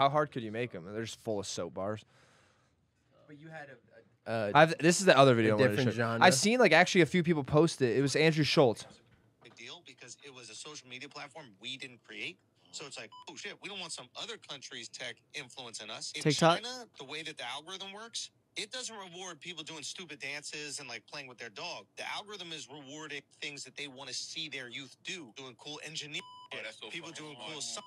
How hard could you make them? They're just full of soap bars. But you had This is the other video. different genre. I've seen like actually a few people post it. It was Andrew Schultz. Big deal because it was a social media platform we didn't create. So it's like, oh shit, we don't want some other country's tech influencing us. In TikTok? China, the way that the algorithm works, it doesn't reward people doing stupid dances and like playing with their dog. The algorithm is rewarding things that they want to see their youth do, doing cool engineering, people doing cool science.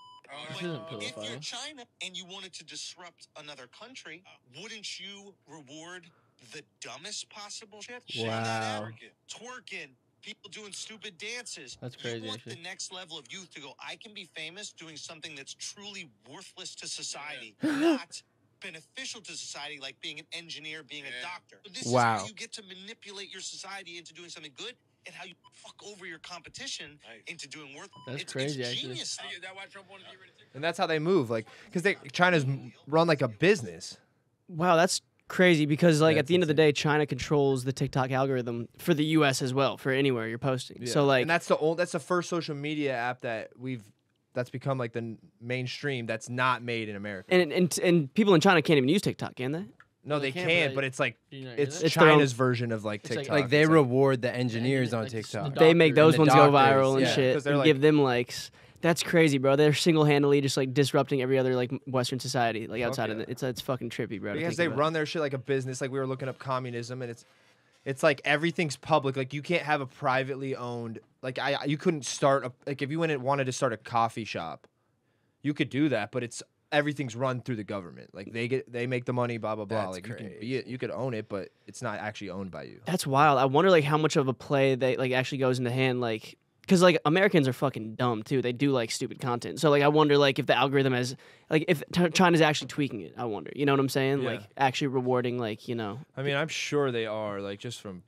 This isn't But if pillow you're fighting. China and you wanted to disrupt another country, wouldn't you reward the dumbest possible shit? Wow. Twerking, people doing stupid dances. That's crazy, You want actually. the next level of youth to go, I can be famous doing something that's truly worthless to society, not beneficial to society, like being an engineer, being a doctor. So this is Wow. how you get to manipulate your society into doing something good, and how you fuck over your competition into doing worth. That's it's crazy, actually. genius. stuff. And that's how they move, like, because China's run like a business. Wow, that's crazy because like at That's the end of the day, China controls the TikTok algorithm for the U.S. as well, for anywhere you're posting. So like, and that's the first social media app that's become like the mainstream that's not made in America. and people in China can't even use TikTok, can they? No, Well, they they can't, can't, but but it's like You know, it's It's their own- China's version of like It's like- TikTok. Like they It's reward the engineers on like the TikTok. doctor They make those and the ones go doctors, viral and yeah. shit, 'Cause they're and like- give them likes. That's crazy, bro. They're single-handedly just like disrupting every other like Western society, like outside of yeah. it. It's fucking trippy, bro. to because think they about. run their shit like a business. Like we were looking up communism, and it's like everything's public. Like you can't have a privately owned. Like you couldn't start like if you wanted to start a coffee shop, you could do that, but everything's run through the government. Like they make the money, blah blah blah. That's like you can crazy. be it, you could own it, but it's not actually owned by you. That's wild. I wonder like how much of a play they like actually goes into hand, like because like Americans are fucking dumb too. They do like stupid content. So like I wonder like if the algorithm has like if China's actually tweaking it. I wonder. You know what I'm saying? Yeah. Like actually rewarding like I mean, I'm sure they are, like just from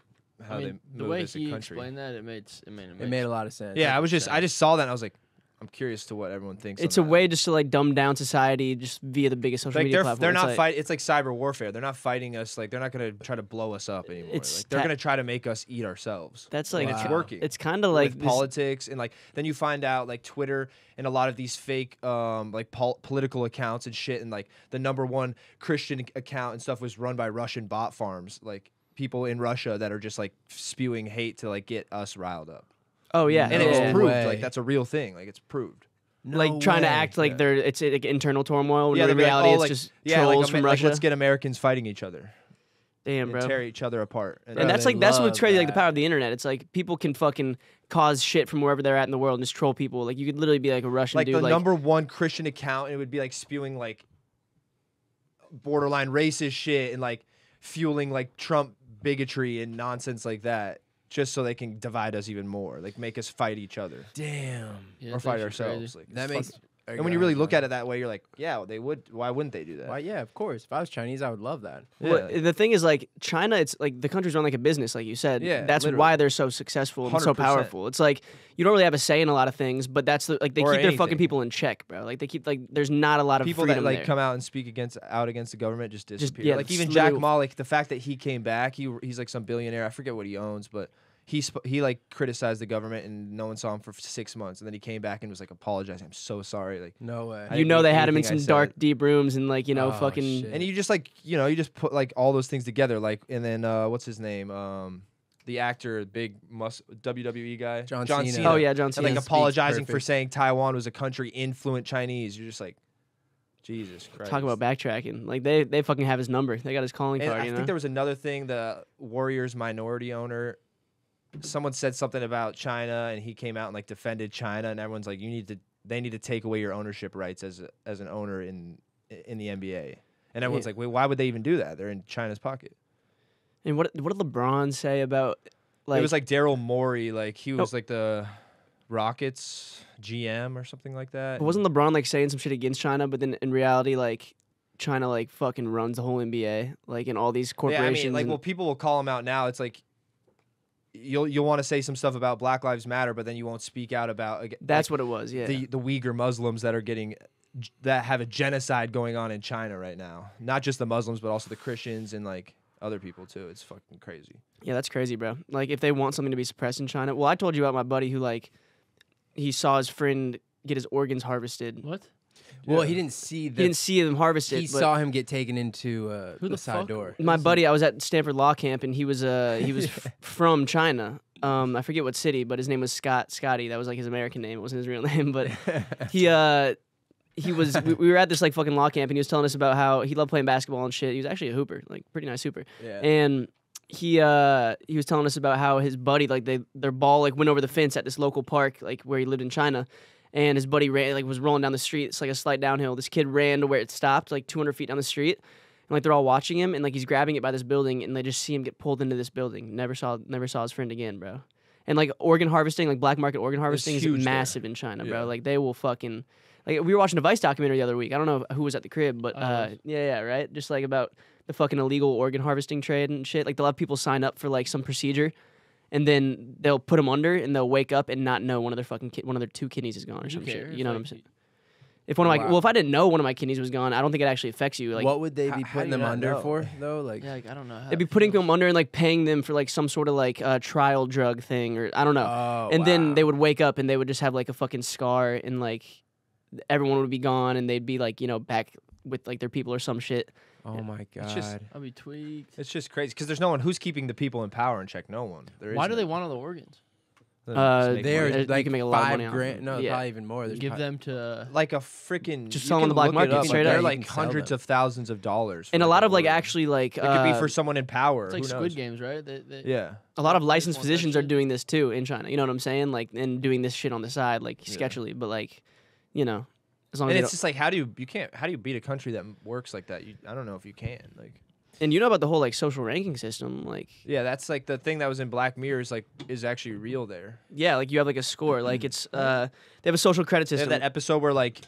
how I mean, they the move way as a he country. explained that, it made It made a lot of sense. Yeah, I just saw that and I was like, I'm curious to what everyone thinks. it's on a that. way just to like dumb down society just via the biggest social Like media platform. they're It's not like, fighting. It's like cyber warfare. They're not fighting us. Like they're not gonna try to blow us up anymore. It's Like they're ta- gonna try to make us eat ourselves. That's like and it's Wow. working. It's kind of like with this- politics and like then you find out like Twitter and a lot of these fake like political accounts and shit, and like the #1 Christian account and stuff was run by Russian bot farms, like people in Russia that are just like spewing hate to like get us riled up. Oh yeah, And it was yeah. proved. way. Like that's a real thing. Like it's proved. like trying to act like Yeah. they're it's like internal turmoil. When Yeah, in they'd be like, reality, oh, it's like, just yeah, trolls like, from like Russia. let's get Americans fighting each other Damn, and bro. tear each other apart. And Bro, that's they like that's what's love crazy, like the that. power of the internet. It's like people can fucking cause shit from wherever they're at in the world and just troll people. Like you could literally be like a Russian like dude, the like #1 Christian account, and it would be like spewing like borderline racist shit and like fueling like Trump bigotry and nonsense like that, just so they can divide us even more, like make us fight each other Damn. Yeah, or that's fight actually ourselves. crazy. Like, That it's makes. fucking- and when you really look at it that way, you're like, yeah, they would. Why wouldn't they do that? Why? Yeah, of course. If I was Chinese, I would love that. Well, Yeah. the thing is, like China, it's like the country's run like a business, like you said. Yeah, that's literally. why they're so successful and so 100%. powerful. It's like you don't really have a say in a lot of things, but that's the, like they Or keep their fucking anything. people in check, bro. Like they keep like there's not a lot of People freedom that like there. come out and speak out against the government just disappear. yeah, like even just Jack literally- Ma, like the fact that he came back, he's like some billionaire. I forget what he owns, but he like criticized the government and no one saw him for 6 months, and then he came back and was like apologizing. I'm so sorry. Like, No way. I You didn't know mean they had him in anything some I dark, said. deep rooms and like Oh, fucking. shit. And you just like you just put like all those things together, like and then what's his name, the actor, big WWE guy, John Cena. Oh yeah, John and Cena. like Speaks apologizing for perfect. saying Taiwan was a country influent Chinese. You're just like, Jesus Christ. Talk about backtracking. Like they fucking have his number. They got his calling And card. I You know? think there was another thing. The Warriors minority owner, someone said something about China, and he came out and like defended China, and everyone's like, they need to take away your ownership rights as an owner in the NBA. And everyone's like, wait, why would they even do that? They're in China's pocket. And what did LeBron say about like? It was like Daryl Morey, like he was like the Rockets GM or something like that. But wasn't LeBron like saying some shit against China? But then in reality, like China like fucking runs the whole NBA, like in all these Yeah, I corporations. mean, like, and- well, people will call him out now. It's like you'll want to say some stuff about Black Lives Matter, but then you won't speak out about that's like, what it was. Yeah. the Uyghur Muslims that are that have a genocide going on in China right now. Not just the Muslims, but also the Christians and like other people too. It's fucking crazy. Yeah, that's crazy, bro. Like, if they want something to be suppressed in China, well, I told you about my buddy who like he saw his friend get his organs harvested. What? Well, he didn't see He didn't see them harvest it. He but saw him get taken into the side fuck? door. my buddy, I was at Stanford Law Camp, and he was from China. I forget what city, but his name was Scotty. That was like his American name. It wasn't his real name, but he was. We were at this like fucking law camp, and he was telling us about how he loved playing basketball and shit. He was actually a hooper, like pretty nice hooper. Yeah. And he was telling us about how his buddy, like their ball like went over the fence at this local park, like where he lived in China. And his buddy ran, like was rolling down the street. It's like a slight downhill. This kid ran to where it stopped, like 200 feet down the street. And like they're all watching him, and like he's grabbing it by this building, and they just see him get pulled into this building. Never saw his friend again, bro. And like organ harvesting, like black market organ harvesting, is huge massive in China, bro. Yeah. Like they will fucking, like we were watching a Vice documentary the other week. I don't know who was at the crib, but yeah, right, just like about the fucking illegal organ harvesting trade and shit. Like they'll have people sign up for like some procedure, and then they'll put them under, and they'll wake up and not know one of their 2 kidneys is gone or some shit. You know what I'm saying? If one of my if I didn't know one of my kidneys was gone, I don't think it actually affects you. Like, what would they be how do putting you them not under know? for though? Like, Yeah, like, I don't know. How they'd be it putting feels. them under and like paying them for like some sort of like trial drug thing, or I don't know. oh, And then wow. they would wake up and they would just have like a fucking scar, and like everyone would be gone, and they'd be like, back with like their people or some shit. Oh my god. It's just- I'll be tweaked. It's just crazy because there's no one who's keeping the people in power in check. No one. There Why is do they no- want all the organs? Just make They're money. You like can make a lot of money $5 off grand. them. No, Yeah. probably even more. There's Give probably- them to. like a freaking Just you sell on can the black look it market, up, straight like, up. they're You like can sell hundreds them. of thousands of dollars, for And a like lot of like organ. actually like It could be for someone in power. It's like Who Squid knows? Games, right? Yeah. a lot of licensed want that physicians are shit. doing this too in China. You know what I'm saying? Like, and doing this shit on the side, like Yeah. sketchily, but like, as long And as it's just like how do you beat a country that works like that? I don't know if you can. Like and you know about the whole like social ranking system, like yeah, that's like the thing that was in Black Mirror is actually real there. yeah, like you have like a score, like it's they have a social credit They have system. that episode where like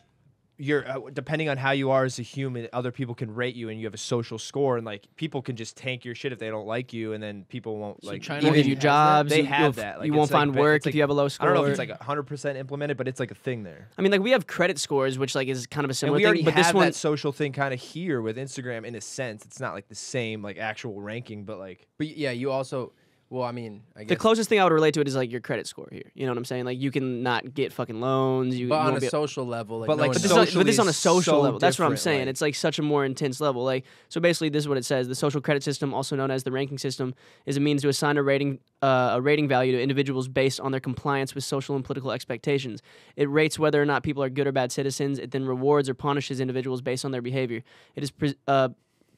you're depending on how you are as a human, other people can rate you, and you have a social score, and like people can just tank your shit if they don't like you, and then people won't So like. China They'll Even give you has that? jobs. They you- have you'll- that. Like, you it's won't like find ba- work it's if like- you have a low score. I don't know if it's like 100% implemented, but it's like a thing there. I mean, like we have credit scores, which like is kind of a And similar we thing. already But have this one, that social thing kind of here with Instagram in a sense. It's not like the same like actual ranking, but like But yeah, you also. Well, I mean, I guess. the closest thing I would relate to it is like your credit score here. You know what I'm saying? Like you can not get fucking loans. You But on won't a be- social level, like, But, no like, one But this, knows. is, but this on a socially social so level. That's what I'm different, saying. like- It's like such a more intense level. Like so, basically, this is what it says: the social credit system, also known as the ranking system, is a means to assign a rating value to individuals based on their compliance with social and political expectations. It rates whether or not people are good or bad citizens. It then rewards or punishes individuals based on their behavior. It is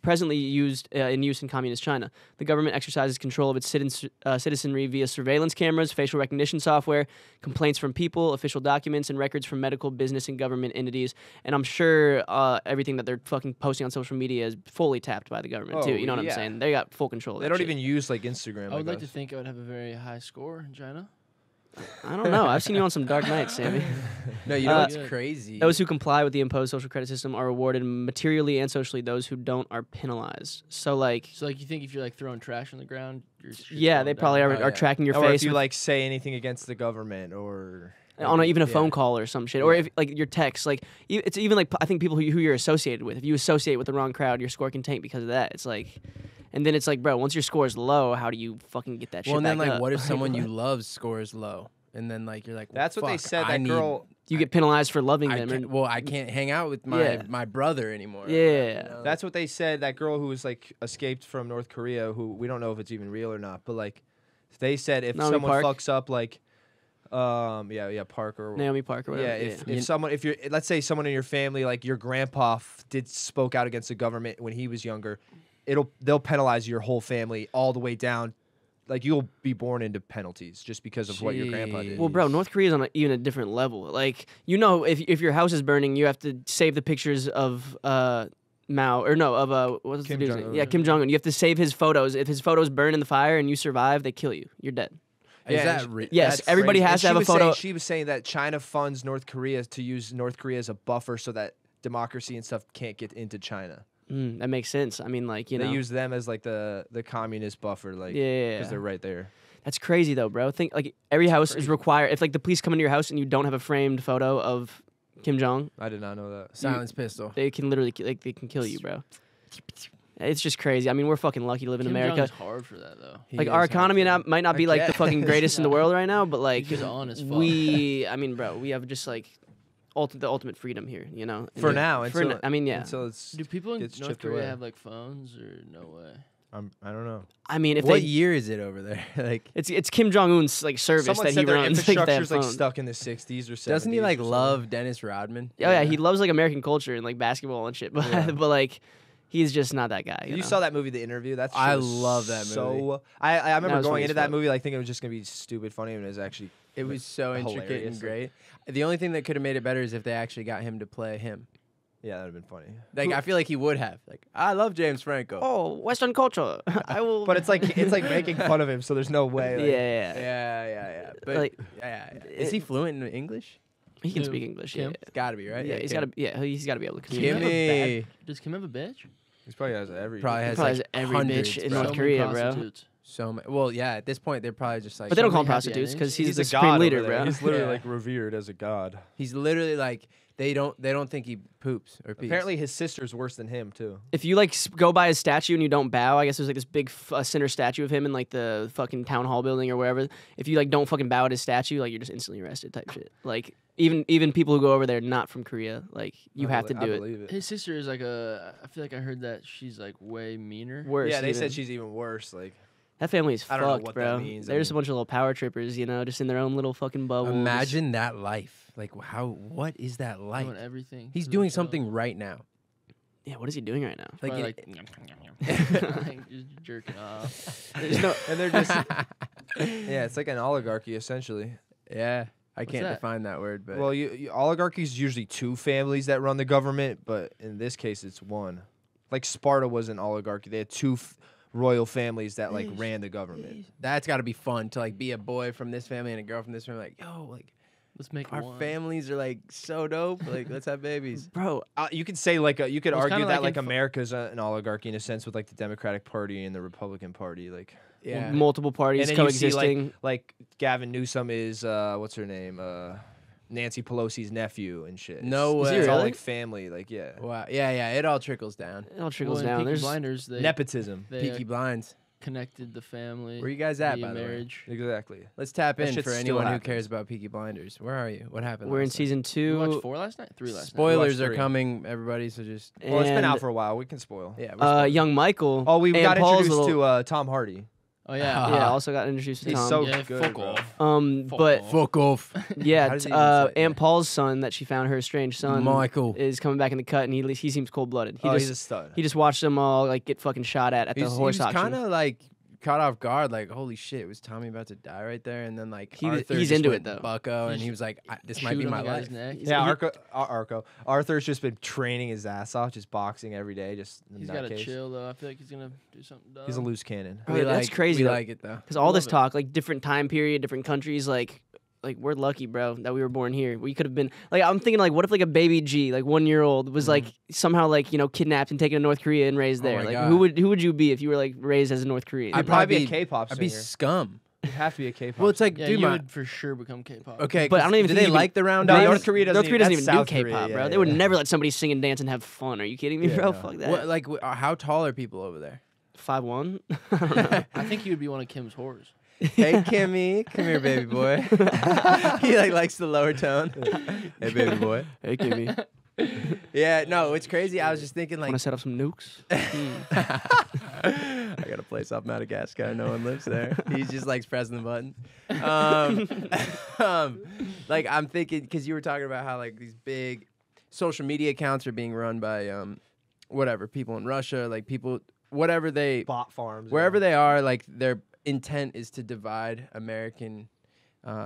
presently used in use in communist China. The government exercises control of its citizenry via surveillance cameras, facial recognition software, complaints from people, official documents, and records from medical, business, and government entities. And I'm sure everything that they're fucking posting on social media is fully tapped by the government too. Oh, You know what I'm yeah. saying? They got full control of they that don't shit. even use like Instagram. I would like us. to think I would have a very high score in China. I don't know. I've seen you on some dark nights, Sammy. No, you know what's Yeah. crazy? Those who comply with the imposed social credit system are rewarded materially and socially. Those who don't are penalized. So like, So like, you think if you're like throwing trash on the ground, shit's yeah, going they down? probably are, Oh, yeah. tracking your or face if you with- like say anything against the government or on even a phone Yeah. call or some shit, or if like your text, like it's even like I think people who you're associated with. If you associate with the wrong crowd, your score can tank because of that. It's like, and then it's like, bro, once your score is low, how do you fucking get that shit Well, and then back like, up? what if someone you love scores low, and then like you're like, well, that's what they fuck, said. I That need- girl. you get penalized for loving I them? can't, And, well, I can't hang out with my Yeah. my brother anymore. Yeah. That's what they said. That girl who was like escaped from North Korea, who we don't know if it's even real or not, but like they said if Naomi someone Park? fucks up, like, Parker. Naomi Park or whatever. Yeah, if you're let's say someone in your family, like your grandpa spoke out against the government when he was younger, they'll penalize your whole family all the way down. Like you'll be born into penalties just because of what your grandpa did. Well, bro, North Korea's on even a different level. Like, if your house is burning, you have to save the pictures of Mao or no of what's Kim the dude's name? Jong-un. Yeah, Kim Jong Un. You have to save his photos. If his photos burn in the fire and you survive, they kill you. You're dead. Is Yeah, that Yes, That's everybody crazy. has to And have a she was photo. She was saying that China funds North Korea to use North Korea as a buffer so that democracy and stuff can't get into China. That makes sense. I mean, like, you They know, use them as like the communist buffer, like Yeah. because they're right there. that's crazy though, bro. Think like every house is required. If like the police come into your house and you don't have a framed photo of Kim Jong, I did not know that. silence pistol? they can literally they can kill you, bro. It's just crazy. I mean, we're fucking lucky to live in Kim America. Jong's hard for that though. He Like is our hard economy to- might not be like the guess. fucking greatest in the world right now, but like He's on as fuck. I mean, bro, we have just like the ultimate freedom here. You know, For And- now, for until, n- I mean, yeah. until it's Do people in gets North chipped Korea away. have like phones or no way? I don't know. I mean, if what they, year is it over there? Like, it's Kim Jong Un's like service Someone that he said their runs. Like, they have infrastructure's like phones. stuck in the 60s or 70s. doesn't he like or something. love Dennis Rodman? Oh yeah, he loves like American culture and like basketball and shit. But Yeah. but like, he's just not that guy. You know? saw that movie, The Interview? That's I love that movie. So I remember was going funny into as that fuck. movie like thinking it was just gonna be stupid funny, and it was actually It was so intricate hilarious. and great. The only thing that could have made it better is if they actually got him to play him. yeah, that'd have been funny. Like, I feel like he would have. Like, I love James Franco. Oh, Western culture. I will. But it's like making fun of him, so there's no way. Like, yeah. Yeah. But Like, is he fluent in English? He can Who? speak English. Kim? Yeah, It's got to be, right? yeah. He's got to. Yeah, he's got to be able to Give communicate. me. Does Kim have a bitch? He's probably has every. Probably has Probably like has every hundreds, bitch in bro. North So Korea, many bro. prostitutes. So many. Well, yeah. At this point, they're probably just like. But they don't so call him many happy prostitutes because endings. he's the a supreme god leader, over there. bro. He's literally Yeah. like revered as a god. He's literally like they don't think he poops or pees. Apparently, his sister's worse than him too. If you like go by his statue and you don't bow, I guess there's like this big center statue of him in like the fucking town hall building or wherever. If you like don't fucking bow at his statue, like you're just instantly arrested type shit. Like even people who go over there not from Korea, like you have to do it. Believe it. His sister is like a. I feel like I heard that she's like way meaner. Worse. Yeah, they even. said she's even worse. Like That family is I don't know fucked, what bro. that means. They're just a bunch of little power trippers, you know, just in their own little fucking bubbles. Imagine that life. Like, what is that like? Doing everything. He's for doing themselves. something right now. Yeah, what is he doing right now? Like, Probably it- like just jerking off. There's no, and they're just yeah, it's like an oligarchy essentially. yeah, I can't that? define that word, but Well, oligarchy is usually two families that run the government, but in this case, it's one. Like Sparta was an oligarchy; they had two royal families that like ran the government. that's got to be fun to like be a boy from this family and a girl from this family. Like, yo, like Let's make our one. families are like so dope. Like, let's have babies. bro. You could say like you could Well, it's argue kinda that like like in America's an oligarchy in a sense with like the Democratic Party and the Republican Party, like. Yeah, Multiple parties And then you see, coexisting. like Gavin Newsom is what's her name, Nancy Pelosi's nephew and shit. No It's way. all Really? like family, like yeah, wow, yeah. It all trickles down. It all trickles Well, in down. Peaky There's Blinders. They nepotism. Peaky Blinds. connected the family. Where you guys at, via by the way? marriage. Exactly. Let's tap That in shit for still anyone who happens. cares about Peaky Blinders. Where are you? What happened? we're in last night? season We watched 2. 4 last night. 3 last night. Spoilers are three. coming, everybody. So just Well, it's been and, out for a while. We can spoil. yeah. we're spoilers. young Michael. Oh, we and got Paul's introduced little- to Tom Hardy. Oh yeah. Yeah, also got introduced to He's Tom. so yeah, good, fuck bro. off. Fuck But off, yeah, How does he even say it? Aunt Paul's son that she found, her estranged son, Michael. is coming back in the cut, and he seems cold blooded. He's a stud. He just watched them all like get fucking shot at the horse he was auction. kind of like caught off guard, like holy shit, was Tommy about to die right there? And then like He- Arthur he's just into went it, though. bucko, and He he was like, this might Shoot be on my the guy's life. neck. Yeah, Arthur's just been training his ass off, just boxing every day, just He's got to nutcase. chill though. I feel like he's gonna do something dumb. He's a loose cannon. Bro, that's crazy, We though. like it though. Because all this Love it. talk, like different time period, different countries, like we're lucky, bro, that we were born here. We could have been like, I'm thinking like, what if like a baby G, like 1-year-old, was like somehow like kidnapped and taken to North Korea and raised Oh there. my Like God. who would you be if you were like raised as a North Korean? I'd You'd probably be a be- K-pop I'd singer. be scum. You'd have to be a K-pop. Well, it's like, Yeah, dude, you my would for sure become K-pop. okay, But I don't even do think they you like the round No, dance? North Korea doesn't North Korea doesn't even- even do that's South K-pop, Korea, bro. yeah, They would yeah. never let somebody sing and dance and have fun. Are you kidding me, Yeah, bro? no. Fuck that. What, like, how tall are people over there? 5'1"? I don't know. I think you would be one of Kim's whores. Hey, Kimmy, come here, baby boy. He like likes the lower tone. Hey, baby boy. Hey, Kimmy. Yeah, no, it's crazy. I was just thinking like Want to set up some nukes? I got a place off Madagascar. No one lives there. He just likes pressing the button. Like I'm thinking because you were talking about how like these big social media accounts are being run by whatever people in Russia, like people whatever they bot farms. wherever they are, like their intent is to divide American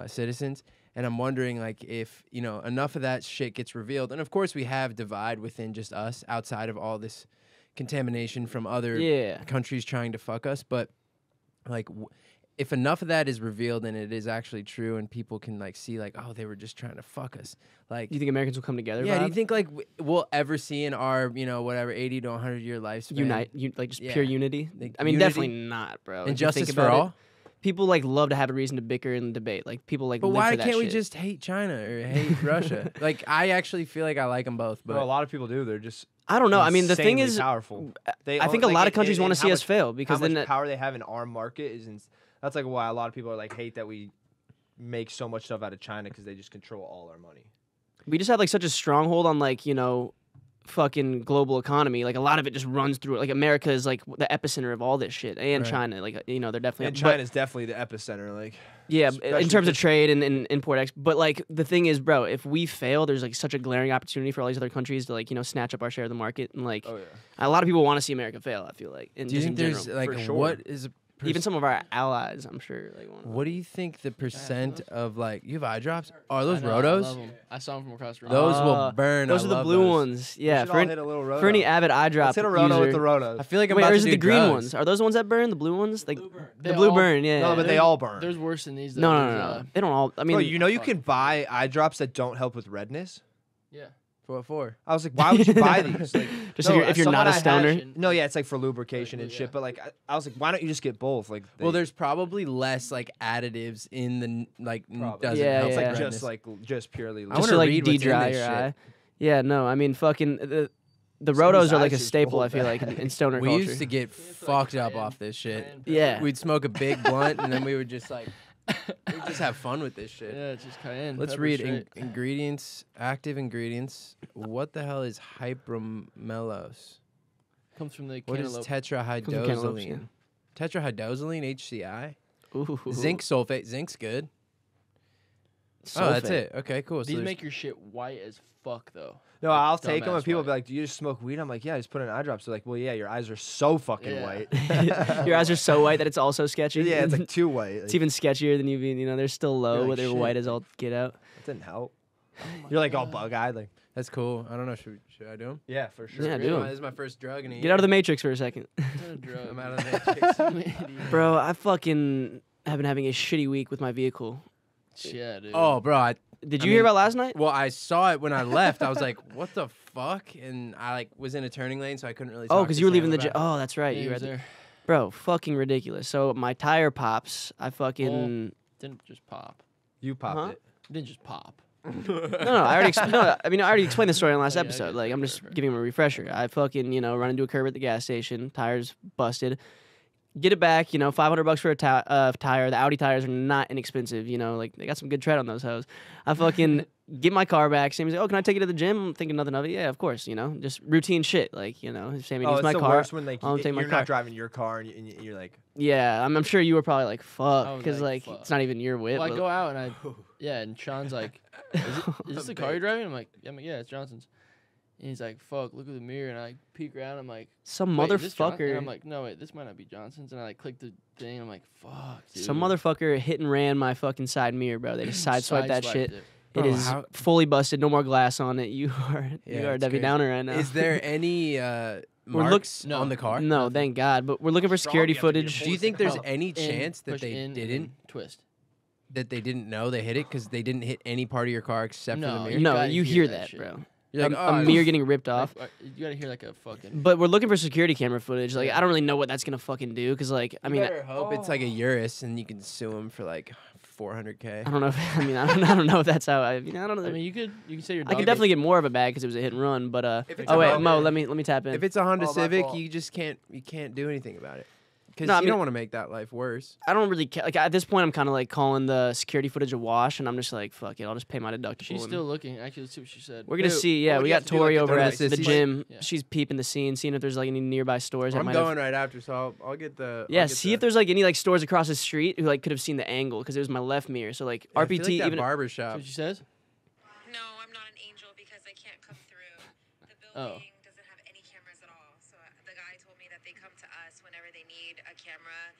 citizens. And I'm wondering, like, if, enough of that shit gets revealed. And, of course, we have divide within just us outside of all this contamination from other Yeah. countries trying to fuck us. But, like, if enough of that is revealed and it is actually true and people can, like, see, like, oh, they were just trying to fuck us. Like, Do you think Americans will come together? yeah, do you Bob? think, like, we'll ever see in our, whatever, 80 to 100-year lifespan? like just Yeah. pure unity? Like, I mean, unity? definitely not, bro. If you And justice think for about it, all? people like love to have a reason to bicker and debate. Like people like. But live why for that can't we shit. just hate China or hate Russia? Like, I actually feel like I like them both, but Bro, a lot of people do. They're just. I don't know. I mean, the thing insanely is, powerful. They I think a lot of countries want to see us fail because how much then power they have in our market is. That's like why a lot of people are like hate that we make so much stuff out of China because they just control all our money. we just have like such a stronghold on like, you know, fucking global economy. Like a lot of it just runs through. Like America is like the epicenter of all this shit, and Right. China. Like you know, they're definitely. And China's definitely the epicenter. Like, Yeah, especially in terms of just- trade and import export. But like the thing is, bro, if we fail, there's like such a glaring opportunity for all these other countries to like, you know, snatch up our share of the market. And like, Oh yeah. a lot of people want to see America fail. I feel like. And Do you just think in there's general. like for sure. what is a Even some of our allies, I'm sure. Like, want what do you think the percent those? of like you have eye drops? Are those I know, I rotos? love 'em. I saw them from across the room. Those will burn. Those I are the love blue those. ones. Yeah, We should for, all hit a little roto. for any avid eye drop Let's hit a roto with user. the rotos. I feel like I'm Wait, about or to is it do the green drugs. ones? Are those the ones that burn? The blue ones? Like They the blue all- burn, yeah. No, but they There's- all burn. There's worse than these. Though. no, no, There's, no, no. They don't all. I mean, Bro, you know you can buy eye drops that don't help with redness. Yeah. For what for? I was like, why would you buy these? Like, just no, if you're not a someone I had- stoner. No, yeah, it's like for lubrication and Yeah. shit. But like, I was like, why don't you just get both? Like, Well, there's probably less like additives in the like Probably. doesn't Yeah, help it's with like redness. just like just purely. I just wanna to like read what's in de-dry this your shit. eye. Yeah, no, I mean, fucking the Some of rotos these are like a ice is staple. full I feel like in stoner we culture. used to get fucked up off this shit. Yeah. We'd smoke a big blunt and then we would just like we'd just have fun with this shit. Yeah, it's just cayenne. Let's pepper read straight. ingredients, active ingredients. What the hell is hypromelose? Comes from the What is cantaloupe. tetrahydrozoline? Tetrahydrozoline, HCI? Ooh. Zinc sulfate. Zinc's good. Oh, that's Sulfate. it. Okay, cool. So These there's- make your shit white as fuck though. No, I'll take them, Dumbass and people white. be like, "Do you just smoke weed?" I'm like, "Yeah, I just put in eye drops." They're like, "Well, yeah, your eyes are so fucking Yeah. white." Your eyes are so white that it's also sketchy. yeah, it's like too white. It's even sketchier than you being, you know, they're still low, You're like, but they're "Shit." white as all get out. That didn't help. You're like all bug eyed, like That's cool. I don't know. Should I do them? yeah, for sure. Yeah, This do is 'em. This is my first drug in a Get out of the matrix for a second. What a drug. I'm out of the matrix. Bro, I fucking have been having a shitty week with my vehicle. Yeah, dude. Oh, bro. Did I you hear mean- about last night? Well, I saw it when I left. I was like, "What the fuck?" And I like was in a turning lane, so I couldn't really. Oh, talk because to you were Sam leaving the about gym. it. Oh, that's right. Yeah, You he were was at the- there. Bro, fucking ridiculous. So my tire pops. I fucking. Didn't just pop. You popped Huh? it. It didn't just pop. No, I already. No, I mean, I already explained the story in the last Okay, episode. okay, Like, I'm fair, just fair. giving him a refresher. I fucking, you know, run into a curb at the gas station. Tires busted. Get it back. You know, $500 for a tire. The Audi tires are not inexpensive. You know, like they got some good tread on those hoes. I fucking get my car back. Sammy's like, "Oh, can I take it to the gym?" I'm thinking nothing of it. Yeah, of course. You know, just routine shit. Like, you know, Sammy Oh, needs it's my the car. worst when like I'll take my you're car. not driving your car and you're like, Yeah, I'm sure you were probably like, "Fuck," I was because like, like fuck. it's not even your whip. Well, I but- go out and yeah, and Sean's like, is this the car you're driving? I'm like, yeah, it's Johnson's. And he's like, fuck, look at the mirror. And I peek around. I'm like, Some wait, is this Johnson? motherfucker. And I'm like, no, wait, this might not be Johnson's. And I like click the thing. I'm like, fuck, dude. Some motherfucker hit and ran my fucking side mirror, bro. They just sideswiped that Sideswiped shit. it. It Bro, is how- fully busted. No more glass on it. You are Yeah, you are a it's Debbie crazy. Downer right now. Is there any look- marks No. on the car? No, Nothing. thank God. But we're looking for security you have to be a footage. Do you think there's No. any In, chance that push they in, and didn't then twist. know they hit it because they didn't hit any part of your car except for the No, mirror? you No, gotta you hear hear that that, shit. bro. You're like, a "Oh, mirror getting ripped off. You gotta hear like a fucking. But we're looking for security camera footage. Like I don't really know what that's gonna fucking do. Cause like I mean better hope it's like a Urus and you can sue him for like $400K. I don't know. If, I mean I don't know if that's how. I don't know. I mean, you could say your. I dog could definitely get more of a bag because it was a hit and run. But If it's oh a wait, Honda- Mo, let me tap in. If it's a Honda Oh, my Civic, fault. you just can't do anything about it because No, I you mean- don't want to make that life worse. I don't really care. Like at this point, I'm kind of like calling the security footage a wash, and I'm just like, fuck it, I'll just pay my deductible. She's and- still looking. Actually, let's see what she said. We're gonna Who- see. Yeah, what we do you got have to do, Tori like, over the at the sissies? gym. Yeah. She's peeping the scene, seeing if there's like any nearby stores. that I'm might have- going right after, so I'll get the. Yeah, I'll get see the, if there's like any like stores across the street who like could have seen the angle because it was my left mirror. So like I feel RPT like that even. barber That's shop. what she says. No, I'm not an angel because I can't come through. The Oh. building doesn't have any cameras at all. So the guy told me that they come to us whenever they need a camera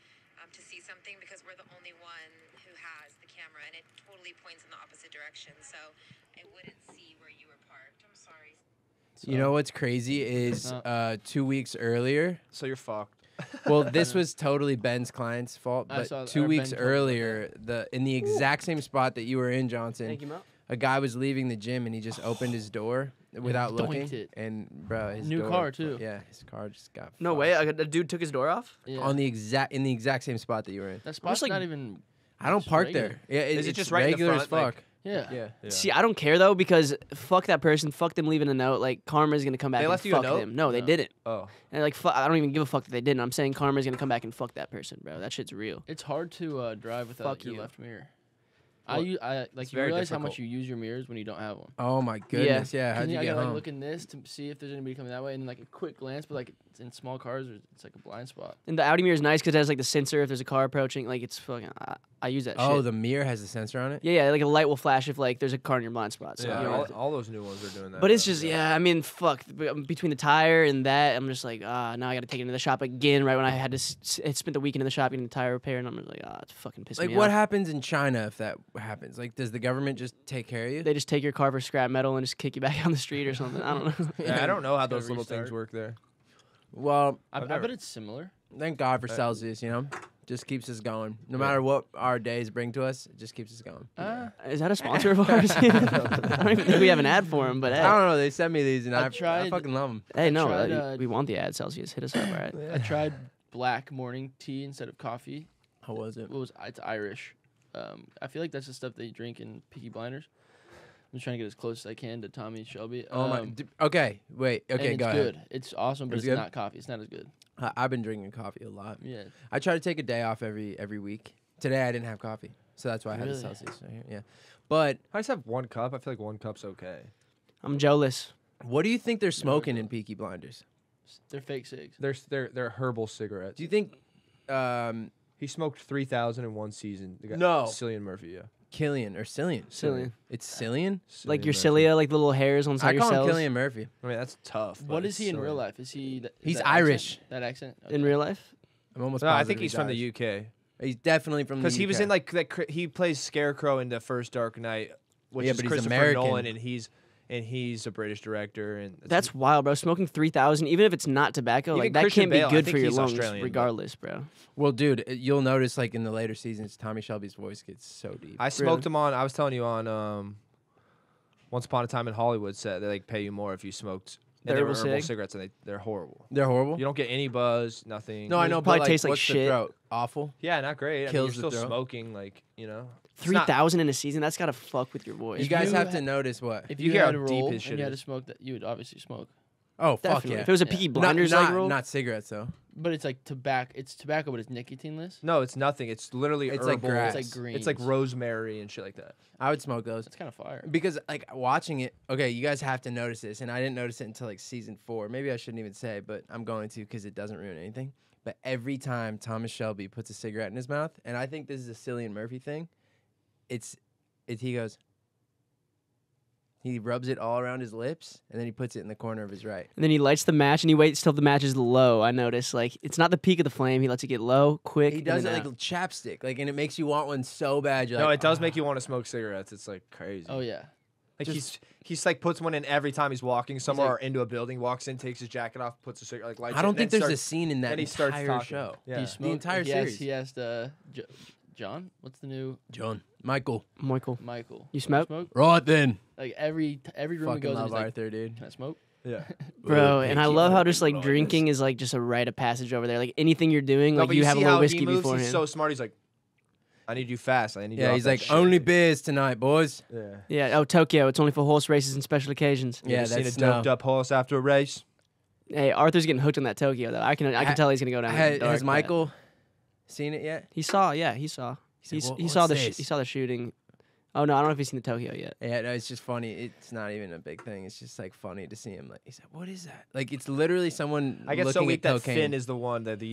to see something because we're the only one who has the camera and it totally points in the opposite direction. So I wouldn't see where you were parked. I'm sorry. You know what's crazy is 2 weeks earlier. so you're fucked. Well, this was totally Ben's client's fault, I but saw- 2 or weeks Ben told me about earlier, in the exact same spot that you were in, Johnson, Thank you, Mo. a guy was leaving the gym and he just opened his door without doinked looking. it. And bro, his New door- car, too. Yeah, his car just got No fucked. way, a dude took his door off. Yeah. On the exact same spot that you were in. that spot's like- not even. I don't Just park regular. there. Yeah, Is it it's just right in the regular as front, like- fuck? Yeah. Yeah. See, I don't care though because fuck that person, fuck them leaving a note. Like karma's gonna come back They and left you a fuck note? them. No, they No. didn't. Oh, And like I don't even give a fuck that they didn't. I'm saying karma's gonna come back and fuck that person, bro. That shit's real. It's hard to drive without Fuck your you. left mirror. I It's like you very realize how difficult. much you use your mirrors when you don't have one. Oh my goodness. Yeah. How'd you I get gotta, home? like look in this to see if there's anybody coming that way, and then like a quick glance, but like it's in small cars, it's like a blind spot. And the Audi mirror is nice because it has like the sensor if there's a car approaching. Like it's fucking. I use that Oh, shit. the mirror has a sensor on it. Yeah, like a light will flash if like there's a car in your blind spot. So Yeah, you don't have to- all those new ones are doing that. But it's though. just I mean, fuck. Between the tire and that, I'm just like, now I got to take it into the shop again. Right when I had to spent the weekend in the shop getting the tire repair, and I'm just like, it's fucking pissing Like, me what off. happens in China if that happens? Like, does the government just take care of you? They just take your car for scrap metal and just kick you back on the street or something. I don't know. Yeah, I don't know how Gotta those little things restart. work there. Well, I never- bet it's similar. thank God for Celsius. Just keeps us going. No matter what our days bring to us, it just keeps us going. Is that a sponsor of ours? I don't even think we have an ad for him, but hey. I don't know. They sent me these, and I I tried- fucking love them. Hey, no, tried, we want the ad, Celsius. Hit us up, all right? I tried black morning tea instead of coffee. How was it? It's Irish. I feel like that's the stuff they drink in Peaky Blinders. I'm just trying to get as close as I can to Tommy Shelby. Oh my. Okay, wait. and Okay, it's go good. ahead. It's awesome, but It's it's good? not coffee. It's not as good. I've been drinking coffee a lot. Yeah. I try to take a day off every week. Today I didn't have coffee, so that's why I had the Really? Celsius right here. Yeah, but I just have one cup. I feel like one cup's okay. I'm Joe-less. what do you think they're smoking in Peaky Blinders? They're fake cigs. They're herbal cigarettes. Do you think He smoked 3,000 in one season. The guy, No. Cillian Murphy. Yeah. Killian or Cillian? Cillian. It's Cillian. Like your Murphy. cilia, like the little hairs on the side I of your call him cells. Killian Murphy. I mean, that's tough. What but is he in it's real Cillian. life? Is he? He's that Irish. Accent? That accent. In Okay. real life? I'm almost. No, I positive think he's from the Irish. UK. He's definitely from the Because he was UK. in like that. He plays Scarecrow in the first Dark Knight, which Yeah, is but he's Christopher American. Nolan, and he's a British director. And That's wild, bro. Smoking 3,000, even if it's not tobacco, Even like that Christian can't be Bale, I good think for your he's lungs, Australian, but- regardless, bro. Well, dude, you'll notice like in the later seasons, Tommy Shelby's voice gets so deep. I smoked them on. I was telling you on Once Upon a Time in Hollywood set. They like pay you more if you smoked. The And they were herbal herbal cig? cigarettes, and they're horrible. They're horrible. You don't get any buzz, nothing. No, I It know. probably but, tastes like what's the shit. throat? Awful. Yeah, not great. I Kills mean, the you're still throat. smoking, like, you know. It's not- 3,000 in a season, that's got to fuck with your voice. You guys you have to ha- notice what? If You you hear had how a deep roll his shit and you had to is. smoke that, you would obviously smoke. Oh fuck Definitely. yeah! If it was a Yeah. Peaky Not, Blinders not, like roll, not cigarettes though. But it's like tobacco. It's tobacco, but it's nicotineless. No, it's nothing. It's literally It's like herbal. grass. It's like green. It's like rosemary and shit like that. I would smoke those That's kind of fire. because like watching it. Okay, you guys have to notice this, and I didn't notice it until like season 4. Maybe I shouldn't even say, but I'm going to because it doesn't ruin anything. But every time Thomas Shelby puts a cigarette in his mouth, and I think this is a Cillian Murphy thing, he goes. He rubs it all around his lips, and then he puts it in the corner of his right. and then he lights the match and he waits till the match is low. I notice, like, it's not the peak of the flame. He lets it get low, quick. He and does it then like chapstick, like, and it makes you want one so bad. You're No, like, it does "Ah." make you want to smoke cigarettes. It's like crazy. Oh yeah. Like he's like puts one in every time he's walking somewhere like- or into a building. Walks in, takes his jacket off, puts a cigarette, like lights. I it, don't and think then there's a starts- scene in that then he starts entire talking. show. Yeah. Do you The smoke? entire series. He asked John. What's the new John, Michael, Michael. Michael? You smoke? right then. Like every room he Fucking goes in, love he's like, Arthur, dude. "Can I smoke?" Yeah. Bro, and I Peaky love how just like Blinders. drinking is like just a rite of passage over there. Like anything you're doing, No, like but you have a see little how whiskey he moves? beforehand. He's so smart. He's like, I need you fast. I need you. Yeah, off he's that like, shit." only beers tonight, boys. Yeah. Yeah. Oh, Tokyo. It's only for horse races and special occasions. You Yeah, ever seen a that's doped no. up horse after a race. Hey, Arthur's getting hooked on that Tokyo though. I can Ha- tell he's gonna go down. the dark Has path. Michael seen it yet? He saw. Yeah, he saw. He said, He "What- saw what's the this?" he saw the shooting. Oh no, I don't know if he's seen the Tokyo yet. Yeah, no, it's just funny. It's not even a big thing. It's just like funny to see him. Like he said, "What is that?" Like it's literally someone I get looking so weak at that cocaine. Finn is the one that the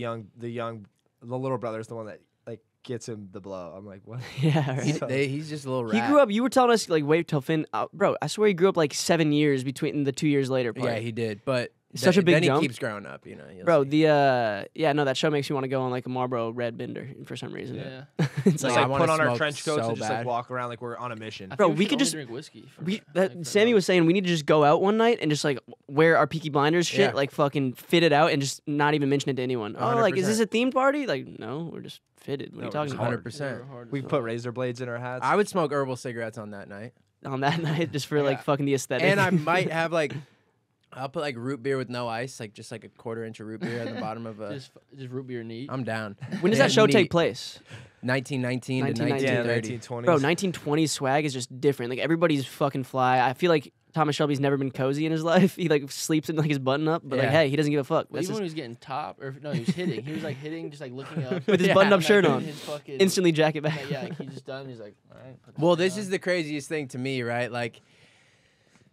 little brother is the one that like gets him the blow. I'm like, what? Yeah. Right. He's just a little He rat. grew up. You were telling us like wait till Finn, bro. I swear he grew up like 7 years between the 2 years later. Part. Yeah, he did. But Such a big then jump. he keeps growing up. You know, you'll Bro, see. the yeah, no, that show makes me want to go on like a Marlboro Red bender for some reason. Yeah. It's No, Just like, I like wanna put on our smoke trench coats so and just like bad. walk around like we're on a mission. I Bro, think we should could only just- drink whiskey. For, Sammy was saying we need to just go out one night and just like wear our Peaky Blinders shit, Yeah. like fucking fit it out and just not even mention it to anyone. Oh, like is this 100%. a themed party? Like no, we're just fitted. What are No, you talking we're about? just 100%. We put razor blades in our hats. I would smoke herbal cigarettes on that night, On that night, just for like Yeah. fucking the aesthetic. and I might have like, I'll put like root beer with no ice, like just like a 1/4 inch of root beer at the bottom of a. just root beer neat. I'm down. when does Yeah, that show take neat. place? 1919 to 1919. yeah, 1930. 1920s. Bro, 1920s swag is just different. Like everybody's fucking fly. I feel like Thomas Shelby's never been cozy in his life. He like sleeps in like his button up, but like, Yeah. hey, he doesn't give a fuck. Well, That's even when his, he was getting top, or no, he was hitting. He was like hitting, just like looking up with his Yeah. button up and, like, shirt doing on, his fucking, instantly jacket back. like, yeah, like, he just done. He's like, all right. Put Well, thing this on. is the craziest thing to me, right? Like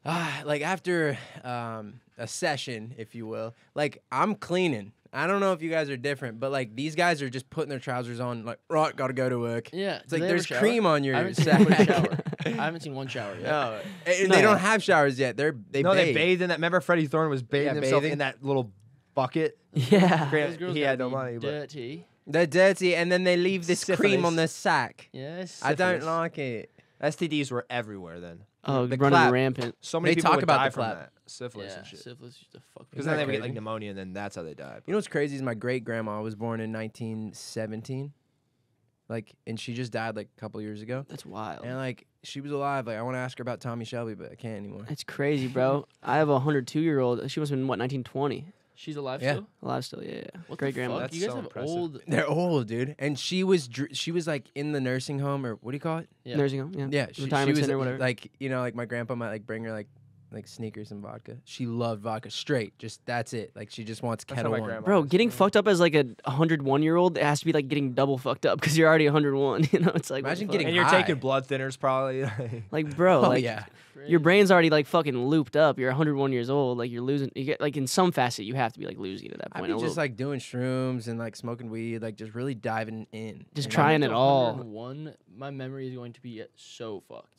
after a session, if you will, like I'm cleaning. I don't know if you guys are different, but like these guys are just putting their trousers on, like, right, gotta go to work. Yeah, It's do like they ever there's shower? cream on I your haven't seen anybody sack. shower. I haven't seen one shower yet. No, and No. they don't have showers yet. They No, they bathe. bathed in that. Remember, Freddie Thorne was bathing himself bathing. in that little bucket. Yeah. Those girls He gotta had no be money, but dirty. They're dirty, and then they leave this cream Syphilis. on the sack. Yes. I don't Syphilis. like it. STDs were everywhere then. Oh, The running clap. rampant. So many They people talk would about die the from clap. that syphilis Yeah, and shit. syphilis used to fuck me. Because Isn't then that they would get like crazy? pneumonia, and then that's how they died. You know what's crazy is my great grandma was born in 1917, like, and she just died like a couple years ago. That's wild. And like she was alive. Like I want to ask her about Tommy Shelby, but I can't anymore. That's crazy, bro. I have a 102-year-old. She must have been what, 1920? She's alive Yeah. still. Alive still, yeah. What Great the grandma. fuck? That's You guys so have impressive. old. They're old, dude. And she was like in the nursing home, or what do you call it? Yeah. Nursing home, yeah. Yeah, Retirement she was center, whatever. like, you know, like my grandpa might like bring her like sneakers and vodka. She loved vodka straight. Just that's it. Like she just wants That's how Kettle my One. grandma Bro, was. getting fucked up as like a 101-year-old, it has to be like getting double fucked up because you're already 101. You know, it's like what Imagine the fuck? getting And you're high. taking blood thinners probably. like, bro, Oh like yeah. your brain's already like fucking looped up. You're 101 years old. Like you're losing. You get like in some facet, you have to be like losing it at that I'd point. be a just little. like doing shrooms and like smoking weed, like just really diving in. Just you know? trying it all. 101, my memory is going to be so fucked.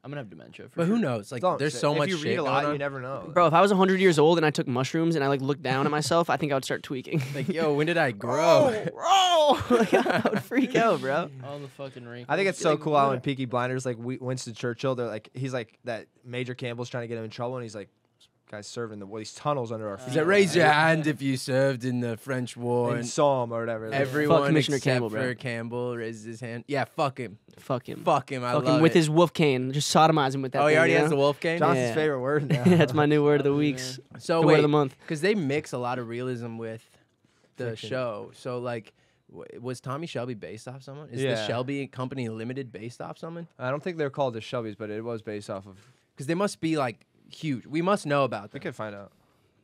I'm gonna have dementia. For But sure. who knows? Like Don't there's say- so if much you shit read a lot, going you on. never know. Bro, if I was 100 years old and I took mushrooms and I like looked down at myself, I think I would start tweaking. Like, yo, when did I grow? Like, I would freak out, bro. All the fucking wrinkles. I think it's so Like, cool how what in Peaky Blinders, like Winston Churchill, they're like, he's like that Major Campbell's trying to get him in trouble, and he's like, guys serving these tunnels under our feet. Is that raise your hand if you served in the French War? in And Somme or whatever. everyone Commissioner except Campbell, for bro. Campbell raises his hand. Yeah, fuck him. Fuck him. Fuck him. I Fuck love him with it. his wolf cane. Just sodomize him with that Oh, he thing, already you has know? the wolf cane. Johnson's Yeah. favorite word now. That's my new word of the Oh, weeks. man. So Good word of the wait, month. because they mix a lot of realism with the Fiction. show. So like, was Tommy Shelby based off someone? Is the Yeah. Shelby Company Limited based off someone? I don't think they're called the Shelbys, but it was based off of. Because they must be like huge. We must know about We them. could find out.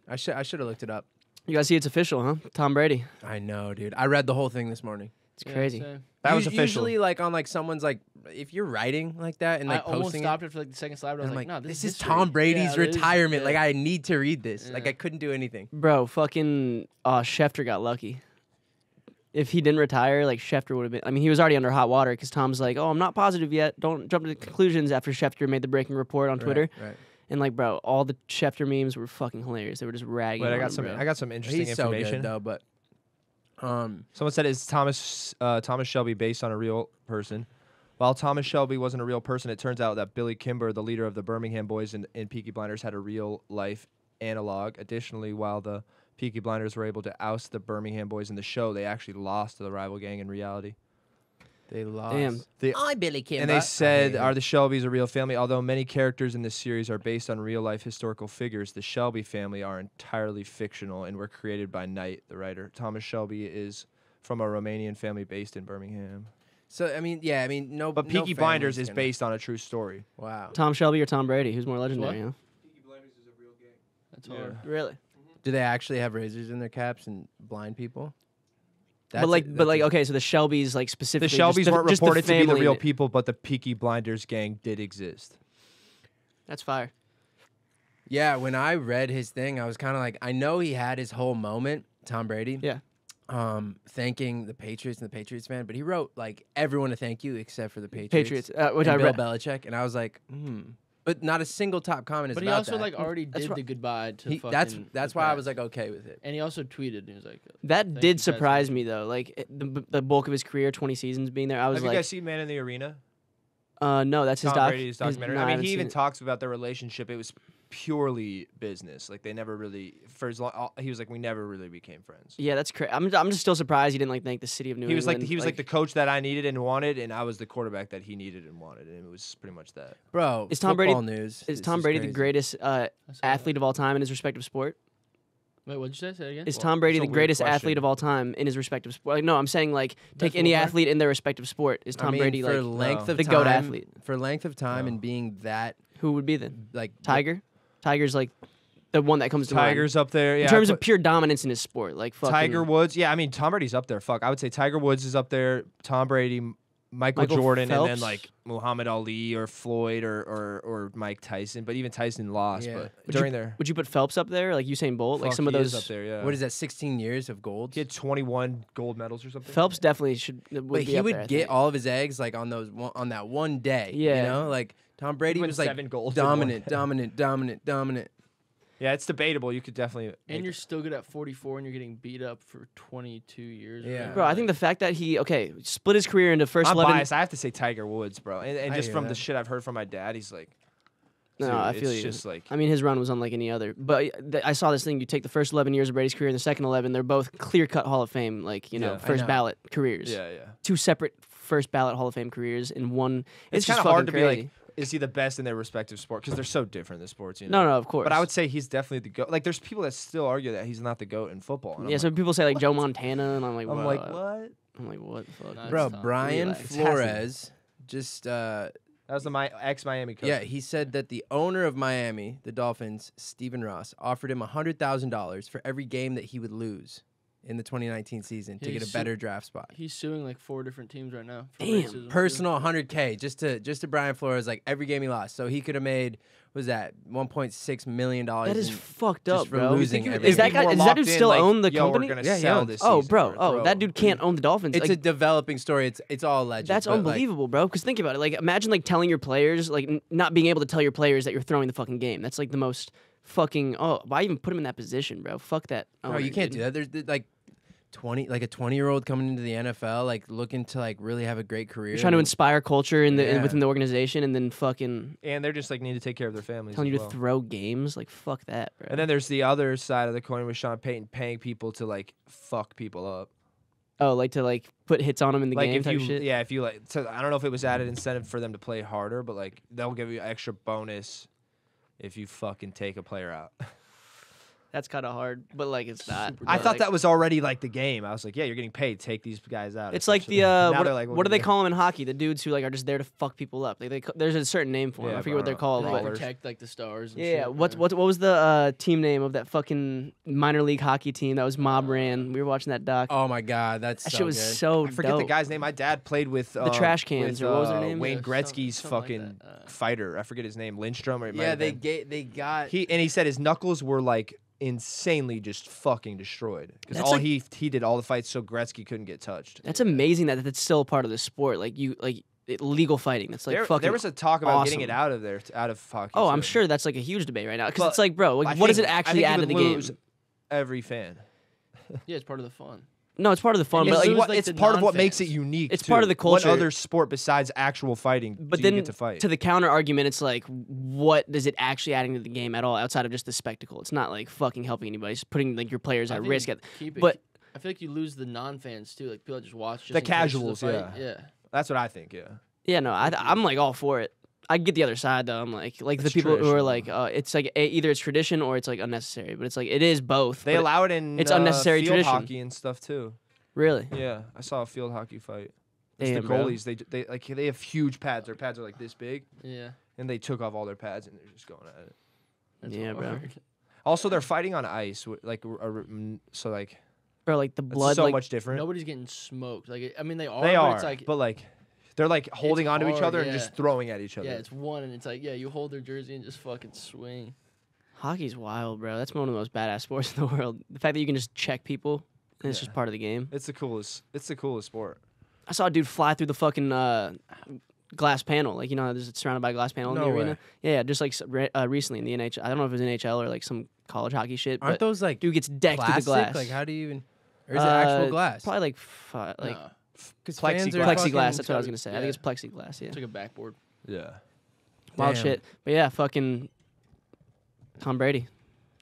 I should have looked it up. You guys see it's official, huh? Tom Brady. I know, dude. I read the whole thing this morning. It's Yeah, crazy. same. That was official. Usually, like on like someone's like, if you're writing like that and I like almost posting stopped it, after like the second slide. But I and was I'm like, no, this is history. Tom Brady's Yeah, this is- retirement. yeah. Like I need to read this. Like Yeah. I couldn't do anything. Bro, fucking Schefter got lucky. If he didn't retire, like Schefter would have been. I mean, he was already under hot water because Tom's like, "Oh, I'm not positive yet. Don't jump to conclusions." After Schefter made the breaking report on Twitter, Right. and like, bro, all the Schefter memes were fucking hilarious. They were just ragging. Wait, I on got him, some. bro. I got some interesting He's so information. good though, but Someone said, "Is Thomas Shelby based on a real person?" While Thomas Shelby wasn't a real person, it turns out that Billy Kimber, the leader of the Birmingham Boys in Peaky Blinders, had a real life analog. Additionally, while the Peaky Blinders were able to oust the Birmingham Boys in the show, they actually lost to the rival gang in reality. they lost. Damn. I'm Billy Kimber. And they said, "Are the Shelbys a real family?" Although many characters in this series are based on real-life historical figures, the Shelby family are entirely fictional and were created by Knight, the writer. Thomas Shelby is from a Romanian family based in Birmingham. So I mean, yeah, I mean, no. But no Peaky Blinders family's is gonna- based on a true story. Wow. Tom Shelby or Tom Brady? Who's more legendary? What? Huh? That's hard. Really? Do they actually have razors in their caps and blind people? But like, okay, so the Shelbys, like The specifically, Shelbys just weren't just reported to be the family real that- people, but the Peaky Blinders gang did exist. That's fire. Yeah, when I read his thing, I was kind of like, I know he had his whole moment, Tom Brady. Yeah. Thanking the Patriots and the Patriots fan, but he wrote like everyone to thank you except for the Patriots. Patriots, which and I Bill read. Belichick, and I was like, But not a single top comment is But he about also that. like already That's did right. the goodbye to He- fucking. that's the why I Pats. was like okay with it. And he also tweeted. He was like, That Thank you did guys. surprise me though. Like the bulk of his career, 20 seasons being there. I was Have you like, guys seen Man in the Arena? no, that's his Tom doc. Brady's documentary. I mean, haven't he seen even it. talks about their relationship. It was purely business. Like they never really, for as long, he was like, we never really became friends. Yeah, that's crazy. I'm just still surprised he didn't like thank the city of New He was England. like the coach that I needed and wanted, and I was the quarterback that he needed and wanted, and it was pretty much that. Bro, Is Tom Brady- football news. Is Tom Brady the greatest I saw that. athlete of all time in his respective sport? Wait, what'd you say? Say it again. Is Tom Brady it's a the weird greatest athlete question. of all time in his respective sport? Like, no, I'm saying like take Best any football player? athlete in their respective sport. Is I Tom mean, Brady for like length of the time, GOAT athlete? For length of time No. and being that Who would be then? like Tiger? Tiger's like the one that comes to mind. Tiger's up there. Yeah, in terms I of put pure dominance in his sport. Like fucking Tiger Woods. Yeah, I mean Tom Brady's up there. Fuck, I would say Tiger Woods is up there. Tom Brady, Michael Jordan, and then Phelps? like Muhammad Ali or Floyd or Mike Tyson. But even Tyson lost. Yeah. But Would during their Would you put Phelps up there? Like Usain Bolt? Like fuck, some of he is those. up there. Yeah. what is that? 16 years of gold. He had 21 gold medals or something. Phelps definitely would But be he up would there, I get think. all of his eggs like on that one day. Yeah. You know, like Tom Brady won was like 7 golds in one dominant, day. dominant. Yeah, it's debatable. You could definitely. And make- you're still good at 44, and you're getting beat up for 22 years. or Yeah. whatever. Bro, I think the fact that he split his career into first I'm 11. biased. I have to say Tiger Woods, bro. And I just hear from the that. shit I've heard from my dad, he's like, No, dude, I feel it's you. just like I mean, his run was unlike any other. But I saw this thing. You take the first 11 years of Brady's career and the second 11, they're both clear-cut Hall of Fame, like, Yeah, I first know. ballot careers. yeah. Two separate first ballot Hall of Fame careers in one. It's just kind of hard to fucking be crazy. like, is he the best in their respective sport? Because they're so different, the sports. You know? No, of course. But I would say he's definitely the GOAT. Like, there's people that still argue that he's not the GOAT in football. And Yeah, I'm so like, people say like Joe Montana, and I'm like, I'm what? like, what? I'm like, what the fuck? Nah, Bro, it's tough. Brian Relax. It's has to be. Flores just That was the ex-Miami coach. yeah, he said that the owner of Miami, the Dolphins, Stephen Ross, offered him $100,000 for every game that he would lose in the 2019 season to Yeah, get a he's better draft spot. He's suing like 4 different teams right now. For Damn. racism, too. Personal $100K just to Brian Flores, like every game he lost. So he could have made what was that $1.6 million. That is in- fucked just up, for bro. losing Think every Is that game. guy? more Does that locked dude in, still like, own the yo, company? We're gonna Yeah, he sell owns- this Oh, season bro. or Oh, throw. that dude can't own the Dolphins. It's Like, a developing story. It's all alleged. that's but, like, unbelievable, bro. Because think about it. Like, imagine like telling your players, like, not being able to tell your players that you're throwing the fucking game. That's like the most fucking. Oh, why even put him in that position, bro? Fuck that. Bro, owner, you can't dude. do that. There's like 20, a 20-year-old coming into the NFL, like looking to like really have a great career. You're trying to and- inspire culture in the Yeah. within the organization, and then fucking And they're just like need to take care of their families. telling as you to well. throw games. Like, fuck that, bro. And then there's the other side of the coin with Sean Payton paying people to like fuck people up. oh, like to like put hits on him in the Like game if type you, shit. yeah, if you like, so I don't know if it was added incentive for them to play harder, but like they'll give you an extra bonus if you fucking take a player out. That's kind of hard, but like it's not. Super I But, thought like, that was already like the game. I was like, yeah, you're getting paid. Take these guys out. It's like the Now what, they're like, what do they gonna- call them in hockey? The dudes who like are just there to fuck people up. Like there's a certain name for them. Yeah, I but forget what they're called. They But Brawlers. protect like the stars. And yeah, shit, what was the team name of that fucking minor league hockey team that was mob ran? We were watching that doc. Oh my God, that's that so shit was good. so I forget dope. the guy's name. My dad played with The trash cans, with, or what was their name? Wayne Yeah, Gretzky's something like fucking that. fighter. I forget his name. Lindstrom or it might Yeah, have been. they got. He said his knuckles were like insanely just fucking destroyed because That's all like- he did all the fights so Gretzky couldn't get touched. That's amazing that that's still a part of the sport. Like legal fighting. That's like fucking. there was a talk about getting it awesome. out of there, out of hockey. Oh, I'm too. sure that's like a huge debate right now because But it's like, bro, I like, what does think- it I actually think add you to the would game? lose every fan. Yeah, it's part of the fun. No, it's part of the fun, And but it's, like, lose, like, it's the part of what makes it non-fans. unique. It's part of the too. What culture. other sport besides actual fighting But do then you get to fight? to the counter argument, it's like, what is it actually adding to the game at all outside of just the spectacle? It's not like fucking helping anybody. It's putting like your players I at think risk. you keep it. but- I feel like you lose the non-fans too. Like people that just watch. Just The in case there's a casuals, fight. yeah. Yeah. That's what I think. Yeah. Yeah, no, I'm like all for it. I get the other side though. I'm like the It's people who are traditional. like, it's like either it's tradition or it's like unnecessary. But it's like it is both. They but allow it in it's unnecessary field tradition. hockey and stuff too. really. Yeah, I saw a field hockey fight. It's Damn, the bro. goalies. They like they have huge pads. Their pads are like this big, Yeah. and they took off all their pads and they're just going at it. That's Yeah, bro. hard. Also, they're fighting on ice, so like Bro, like the it's blood, so like much different. Nobody's getting smoked. Like I mean, they are. They but are, It's like but like they're like holding onto each hard, other and yeah. just throwing at each other. yeah, it's one, and it's like you hold their jersey and just fucking swing. hockey's wild, bro. That's one of the most badass sports in the world. The fact that you can just check people and it's Yeah. just part of the game. It's the coolest. It's the coolest sport. I saw a dude fly through the fucking glass panel. Like, it's surrounded by a glass panel in No the way. arena. Yeah, just like recently in the NHL. I don't know if it was NHL or like some college hockey shit. Aren't but those like dude gets decked to plastic? the glass. Like how do you even? Or is it actual glass? Probably like Like Because plexiglass. That's what I was gonna say. I think yeah. it's plexiglass. Yeah, it's like a backboard. Yeah. wild Damn. shit. But yeah, fucking Tom Brady,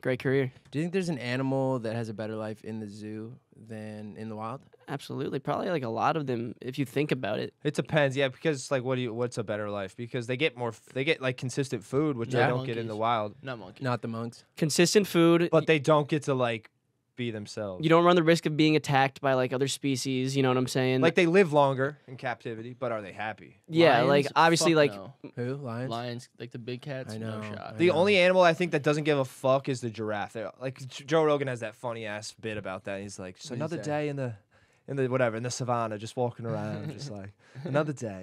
great career. Do you think there's an animal that has a better life in the zoo than in the wild? Absolutely, probably like a lot of them if you think about it. It depends, yeah, because like, what's a better life? Because they get like consistent food, which they Yeah. don't get in the Monkeys. wild. Not monkey. Not the monks. Consistent food. But they don't get to like be themselves. You don't run the risk of being attacked by like other species. You know what I'm saying? Like they live longer in captivity, but are they happy? yeah, Lions? like obviously, Fuck like no. Who? Lions? Lions, like the big cats, I no know. shot. The know. only animal I think that doesn't give a fuck is the giraffe. Like Joe Rogan has that funny ass bit about that. He's like, just What do you another say? day in the whatever in the savannah, just walking around, just like another day.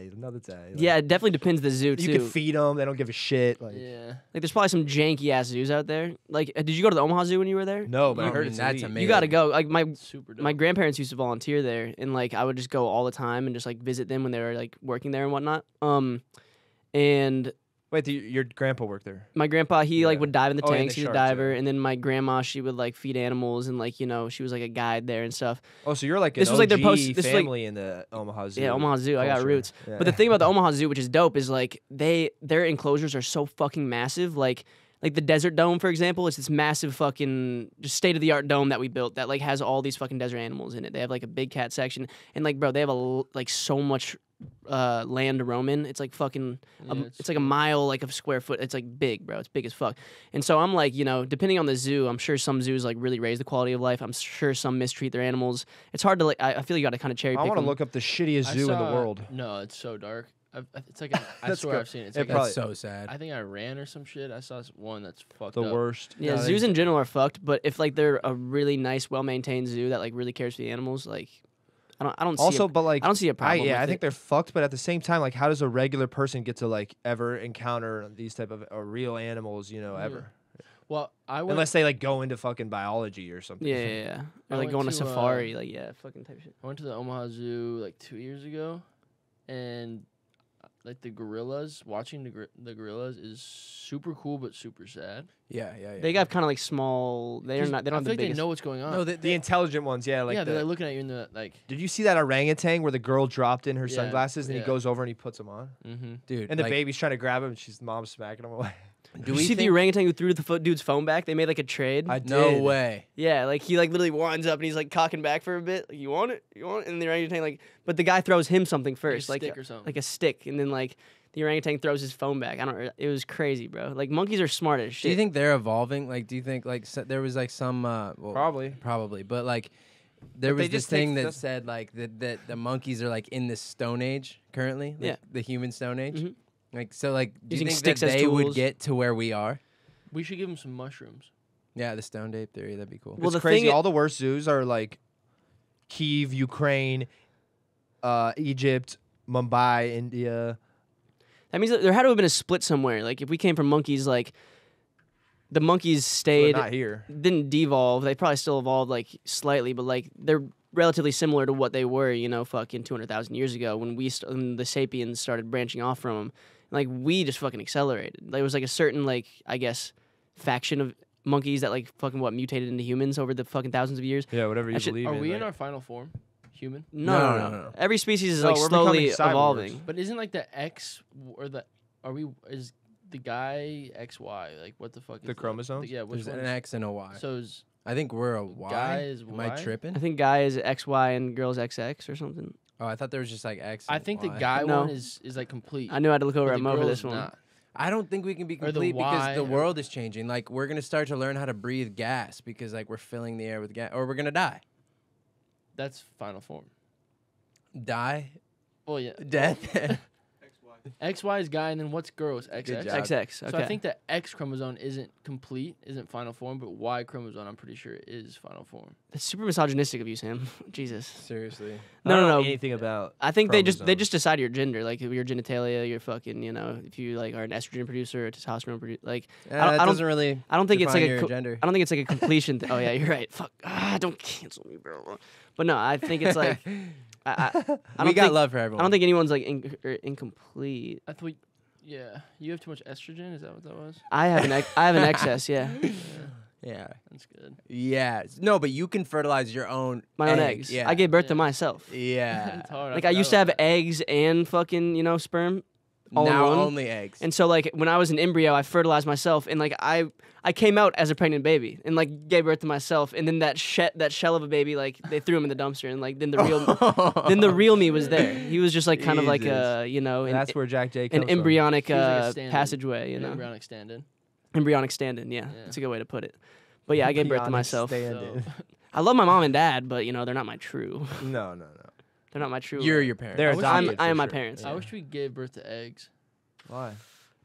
Like, yeah, it definitely depends the zoo you too. can feed them; they don't give a shit. Like, Yeah. Like there's probably some janky ass zoos out there. Like, did you go to the Omaha Zoo when you were there? no, but I I heard mean, it's that's elite. amazing. You got to go. Like Super dope. my grandparents used to volunteer there, and like I would just go all the time and just like visit them when they were like working there and whatnot. And Wait, your grandpa worked there? my grandpa, he like Yeah. would dive in the Oh, yeah, tanks. the He's a sharks, yeah. diver, and then my grandma, she would like feed animals, and like she was like a guide there and stuff. Oh, so you're like an This was, like, their OG post- this was, like- family in the Omaha Zoo. Yeah, Omaha Zoo. I got culture. roots. Yeah. But the thing about the Omaha Zoo, which is dope, is like their enclosures are so fucking massive. Like the Desert Dome, for example, it's this massive fucking just state of the art dome that we built that like has all these fucking desert animals in it. They have like a big cat section, and like bro, they have like so much land to roam in. It's like fucking Yeah, it's like a mile like of square foot. It's like big, bro. It's big as fuck. And so I'm like, depending on the zoo, I'm sure some zoos like really raise the quality of life. I'm sure some mistreat their animals. It's hard to like. I feel you got to kind of cherry I pick want to them. look up the shittiest zoo in the world. No, it's so dark. It's like I Let's swear go. I've seen it. It's It like probably- That's so sad. I think Iran or some shit. I saw one that's fucked The up. worst. Yeah, No, zoos they- in general are fucked. But if like they're a really nice, well-maintained zoo that like really cares for the animals, like I don't see Also, a, but like I don't see a problem. I with think it. they're fucked. But at the same time, like, how does a regular person get to like ever encounter these type of real animals? Ever, Well, I went. unless they like go into fucking biology or something. Yeah. I Or like went going to to, safari, like fucking type of shit. I went to the Omaha Zoo like 2 years ago, and like the gorillas, watching the gorillas is super cool but super sad. Yeah. They got kind of like small. They're 'Cause not. They don't I have feel the like they biggest. know what's going on. No, The intelligent ones, yeah. Like yeah, they're the, like, looking at you in the like. did you see that orangutan where the girl dropped in her Yeah, sunglasses and he yeah. goes over and he puts them on, Mm-hmm. dude. and the like, baby's trying to grab him and she's mom's smacking him away. Do Did we you see the think- orangutan who threw the dude's phone back? They made like a trade. I did. No way. Yeah, like he like literally winds up and he's like cocking back for a bit. Like, you want it? You want it? And the orangutan like, but the guy throws him something first, Like a stick or something. like a stick, and then like the orangutan throws his phone back. It was crazy, bro. Like monkeys are smart as shit. Do you think they're evolving? Like, do you think like there was like some well, Probably. but like there But they was this just take thing that the- said like that the monkeys are like in the Stone Age currently, like Yeah. the human Stone Age. Mhm. Like so, like do you Using think sticks that as they would tools. get to where we are? We should give them some mushrooms. Yeah, the Stone Ape theory, that'd be cool. Well, It's the crazy. thing- All the worst zoos are like Kyiv, Ukraine, Egypt, Mumbai, India. That means that there had to have been a split somewhere. Like if we came from monkeys, like the monkeys But stayed, not here. didn't devolve. They probably still evolved like slightly, but like they're relatively similar to what they were, fucking 200,000 years ago when when the sapiens started branching off from them. Like we just fucking accelerated. There was like a certain like I guess faction of monkeys that like fucking mutated into humans over the fucking thousands of years. Yeah, whatever you That shit- believe Are in. we like- in our final form? Human? No. Every species is No, like we're slowly becoming cyborgs. evolving. But isn't like the X or the is the guy XY like what the fuck is The chromosomes? Yeah, which There's one? an X and a Y. So is I think we're a Y. guy is Am I Y? tripping? I think guy is XY and girls XX or something. Oh, I thought there was just like X. I and think the Y. guy No. one is like complete. I knew I had to look over but at the Mo for girl's this one. not. I don't think we can be Or the complete because Y the or- world is changing. Like we're gonna start to learn how to breathe gas because like we're filling the air with gas, or we're gonna die. That's final form. Die. Well, yeah. Death. XY is guy, and then what's girls? Good XX. job. XX. Okay. So I think the X chromosome isn't complete, isn't final form, but Y chromosome, I'm pretty sure is final form. That's super misogynistic of you, Sam. Jesus. Seriously. I don't No. know anything about. I think they just chromosomes. decide your gender, like your genitalia, your fucking, if you like are an estrogen producer or a testosterone producer. Like Yeah, I don't- that I don't- doesn't really. I don't think it's define like your a gender. I don't think it's like a completion. Oh yeah, you're right. Fuck. Don't cancel me, bro. But no, I think it's like I don't we got think, love for I everyone. don't think anyone's like incomplete. I thought, yeah, you have too much estrogen. Is that what that was? I have an excess. Yeah, Yeah. That's good. Yeah. No, but you can fertilize your own. my own egg. eggs. Yeah. I gave birth to Yeah. myself. Yeah. It's hard. Like I used to have eggs and fucking sperm. all in now one. only eggs. And so like when I was an embryo, I fertilized myself, and like I came out as a pregnant baby, and like gave birth to myself, and then that shell of a baby, like they threw him in the dumpster, and like then the real me was there. He was just like kind of like a That's where Jack J comes an embryonic He was like a stand-in. passageway, Embryonic stand-in. embryonic stand-in. Yeah, Yeah. that's a good way to put it. But yeah, I gave birth to Embryonic myself. stand-in. I love my mom and dad, but they're not my true. No. They're not my true. You're your parents. They're adopted. I am for my sure. parents. I wish we gave birth to eggs. Why?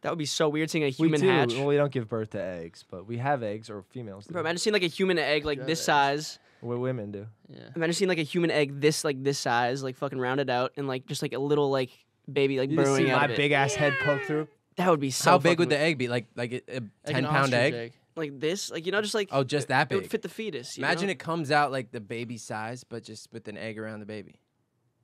That would be so weird seeing a We human do. hatch. Well, we don't give birth to eggs, but we have eggs or females do. Bro, imagine seeing like a human egg like Got this eggs. size. What women do. Yeah. Imagine seeing like a human egg this size, like fucking rounded out, and like just like a little like baby like You just burrowing see out my of it. big ass head poke through. That would be so. How big fucking would the weird. egg be? Like a Like an 10-pound ostrich egg? Like this? Like just like. Oh, just that It would big. fit the fetus. Imagine it comes out like the baby size, but just with an egg around the baby.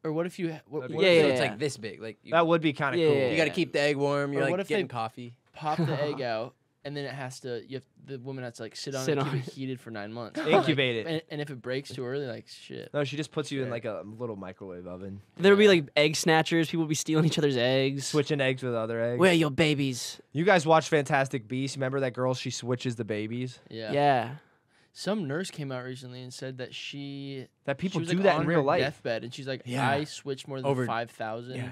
Or what if you? What That'd if be Yeah, So you it's yeah. like this big. Like you, That would be kind of Yeah, cool. yeah, you got to keep the egg warm. You're Or what like if getting they- coffee. pop the egg out, and then it has to. The woman has to like sit on Sit it, and on keep it heated for 9 months. Incubate it. And if it breaks too early, like shit. No, she just puts you in Yeah. like a little microwave oven, There would be like egg snatchers. People would be stealing each other's eggs. switching eggs with other eggs. Where are your babies? You guys watch Fantastic Beasts? Remember that girl? She switches the babies. Yeah. Yeah. Some nurse came out recently and said that That people she was do like that on in her real life. deathbed, and she's like, Yeah. I switched more than Over- 5,000 Yeah.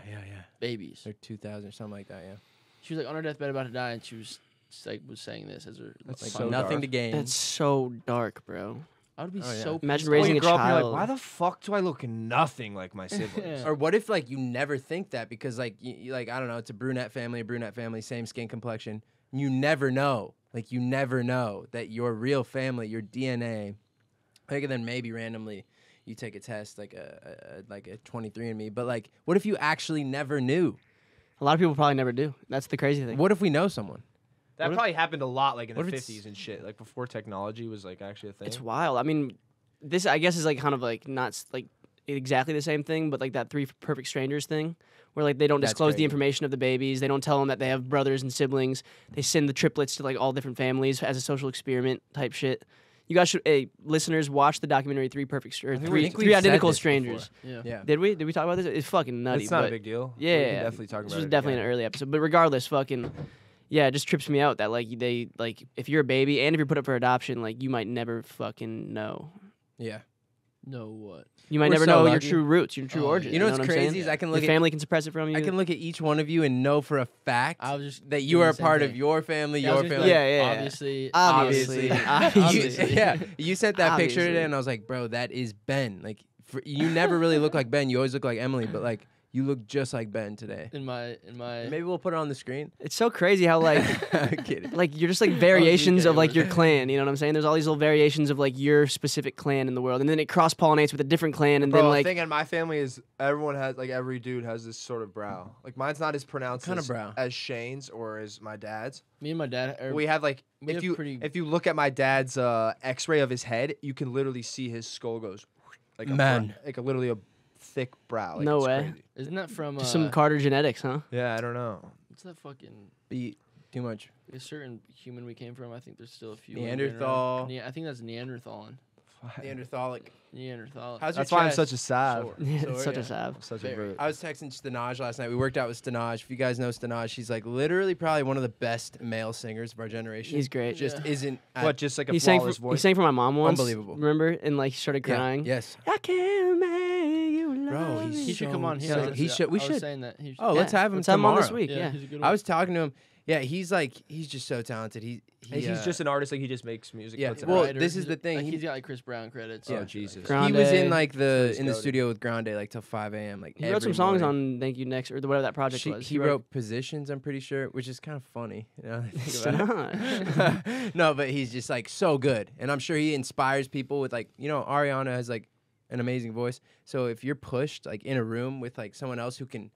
babies. They're 2,000 or something like that. Yeah. She was like on her deathbed about to die, and she was saying this as her. That's Like so nothing dark. to gain. That's so dark, bro. I would be Oh, yeah. so. Imagine pissed raising you a grow up and you're child. like, why the fuck do I look nothing like my siblings? Yeah. Or what if like you never think that because like you like I don't know, it's a brunette family, same skin complexion. You never know. Like you never know that your real family, your DNA, like and then maybe randomly you take a test like a 23andMe, but like what if you actually never knew? A lot of people probably never do. That's the crazy thing. What if we know someone? That What if- probably happened a lot, like in the what if it's- 50s and shit, like before technology was like actually a thing. It's wild. I mean, this I guess is like kind of like not like exactly the same thing, but like that Three Perfect Strangers thing, where like they don't That's disclose crazy. the information of the babies. They don't tell them that they have brothers and siblings. They send the triplets to like all different families as a social experiment type shit. You guys should, listeners, watch the documentary Three Perfect or think Three we've Three said Identical this before. Strangers. Yeah. Yeah. Did we talk about this? It's fucking nutty. It's not but a big deal. Yeah, we yeah, can yeah. definitely talk This about was it. definitely again. an early episode, but regardless, fucking. Yeah, it just trips me out that like they like if you're a baby and if you're put up for adoption, like you might never fucking know. Yeah. No what? You might We're never so know lucky. your true roots, your true Oh, origin. You know what what's I'm saying? crazy is I can Your look at family can suppress it from you. I can look at each one of you and know for a fact I was just that you doing are a the same part thing. of your family, Yeah, I was your just family. like, Yeah, yeah. Obviously. Obviously. Obviously. Yeah, you sent that picture Obviously. today, and I was like, bro, that is Ben. Like, you never really look like Ben. You always look like Emily, but like, you look just like Ben today. In my. Maybe we'll put it on the screen. It's so crazy how like I'm kidding. like you're just like variations okay, of like your okay. clan. You know what I'm saying? There's all these little variations of like your specific clan in the world, and then it cross pollinates with a different clan, and Bro, then the like thing in my family is everyone has like every dude has this sort of brow. Like mine's not as pronounced What kind of as, brow? as Shane's or as my dad's. Me and my dad. Are, We have like we have pretty- if you look at my dad's X-ray of his head, you can literally see his skull goes like Man. like literally a thick brow. Like, No it's way. crazy. Isn't that from just some Carter genetics, huh? Yeah, I don't know. what's that fucking Beat too much. a certain human we came from? I think there's still a few. lingering around. Neanderthal. I think that's Neanderthal. Neanderthalic. Neanderthal. How's That's your why I'm chest? such a sav. Sore. Yeah, Sore, it's such yeah. a sav. I'm such a Very. brute. I was texting Stanaj last night. We worked out with Stanaj. If you guys know Stanaj, he's like literally probably one of the best male singers of our generation. He's great. Just Yeah. isn't. What, just like a He sang for flawless he voice? sang for my mom once. Unbelievable. Remember? And like he started Yeah, crying. Yes. I can't make you Bro, love he's me. He should come on here. so- honestly. he should- we I was should. saying that. He should, Oh, let's have him Let's have him on this tomorrow. week. yeah, Yeah. he's a good I one. was talking to him. Yeah, he's just so talented. Hey, he's just an artist. Like he just makes music. Yeah, puts it well, out. Writer. this is He's the a- thing, Like, he- he's got like Chris Brown credits. Oh, and shit Jesus. like that. He was in Grande. like the He's in the goated. studio with Grande like till 5 a.m. Like He wrote every some songs morning. on Thank You Next or whatever that project was. He wrote Positions, I'm pretty sure, which is kind of funny. You know, I think about Stanaj. it. No, but he's just like so good, and I'm sure he inspires people with like Ariana has like an amazing voice. So if you're pushed like in a room with like someone else who can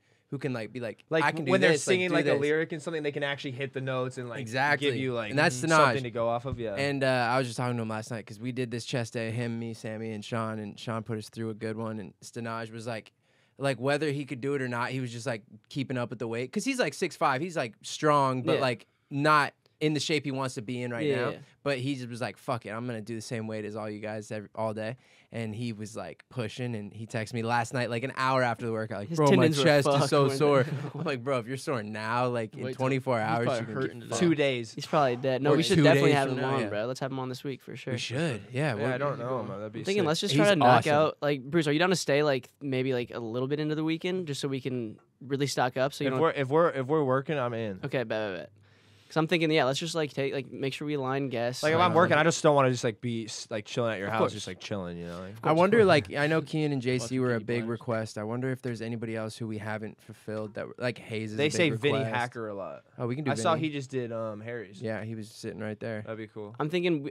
like be like I can do when they're this, singing do like a this. lyric and something, they can actually hit the notes and like Exactly. give you like And that's something Stanaj. to go off of. Yeah. And I was just talking to him last night because we did this chest day, him, me, Sammy, and Sean put us through a good one. And Stanaj was like whether he could do it or not, he was just like keeping up with the weight because he's like 6'5", he's like strong, but Yeah. like not in the shape he wants to be in right Yeah, now. yeah. But he just was like, fuck it, I'm gonna do the same weight as all you guys all day. And he was like pushing, and he texted me last night, like an hour after the workout, like, His bro, my tendons were chest is fucked so when- sore. I'm like, bro, if you're sore now, like in Wait till- 24 he's hours, probably you're gonna hurting get to fucked. 2 days. He's probably dead. No, Or we should 2 definitely days have from him now, on, yeah. bro. Let's have him on this week for sure. We should, yeah. Yeah, I don't know, man. That'd be I'm thinking sick. let's just He's try to knock awesome. out like Bruce. Are you down to stay like maybe like a little bit into the weekend just so we can really stock up? So you If don't. we're working, I'm in. Okay, bet. Because I'm thinking, yeah, let's just like make sure we align guests. Like if I'm working, I just don't want to just like be like chilling at your house, course. just like chilling, you know. Like, I wonder, like, I know Kean and JC Fucking were a Peaky big Blinders. request. I wonder if there's anybody else who we haven't fulfilled that, like, Hayes is they a say big Vinny request. Hacker a lot. Oh, we can do I saw Vinny. he just did Harry's. Yeah, he was sitting right there. That'd be cool. I'm thinking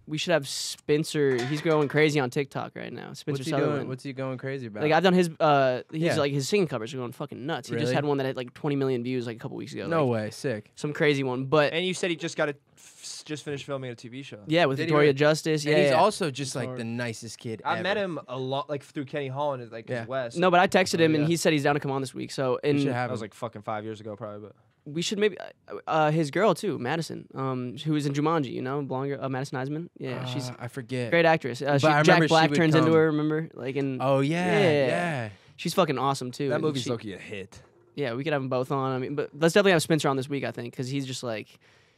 we should have Spencer. He's going crazy on TikTok right now. Spencer What's he Sutherland. doing? What's he going crazy about? Like I've done his Yeah. like his singing covers are going fucking nuts. He just Really? had one that had like 20 million views like a couple weeks ago. no like, way, sick. some crazy one. But And you said he just just finished filming a TV show. yeah, with Did he Victoria really? Justice. Yeah, And he's yeah. also just like hard. the nicest kid. I met ever. him a lot, like through Kenny Hall and like Yeah. his West. No, but I texted him and yeah. he said he's down to come on this week. So and We should that have was him. like fucking 5 years ago, probably. But we should maybe his girl too, Madison, who is in Jumanji. You know, blonde girl, Madison Eisman. Yeah, she's I forget. a great actress. I She, remember Jack she Black would turns into come- her. Remember, like in Oh yeah, Yeah. yeah. she's fucking awesome too. that and movie's she- low-key a hit. Yeah, we could have them both on. I mean, but let's definitely have Spencer on this week. I think because he's just like. He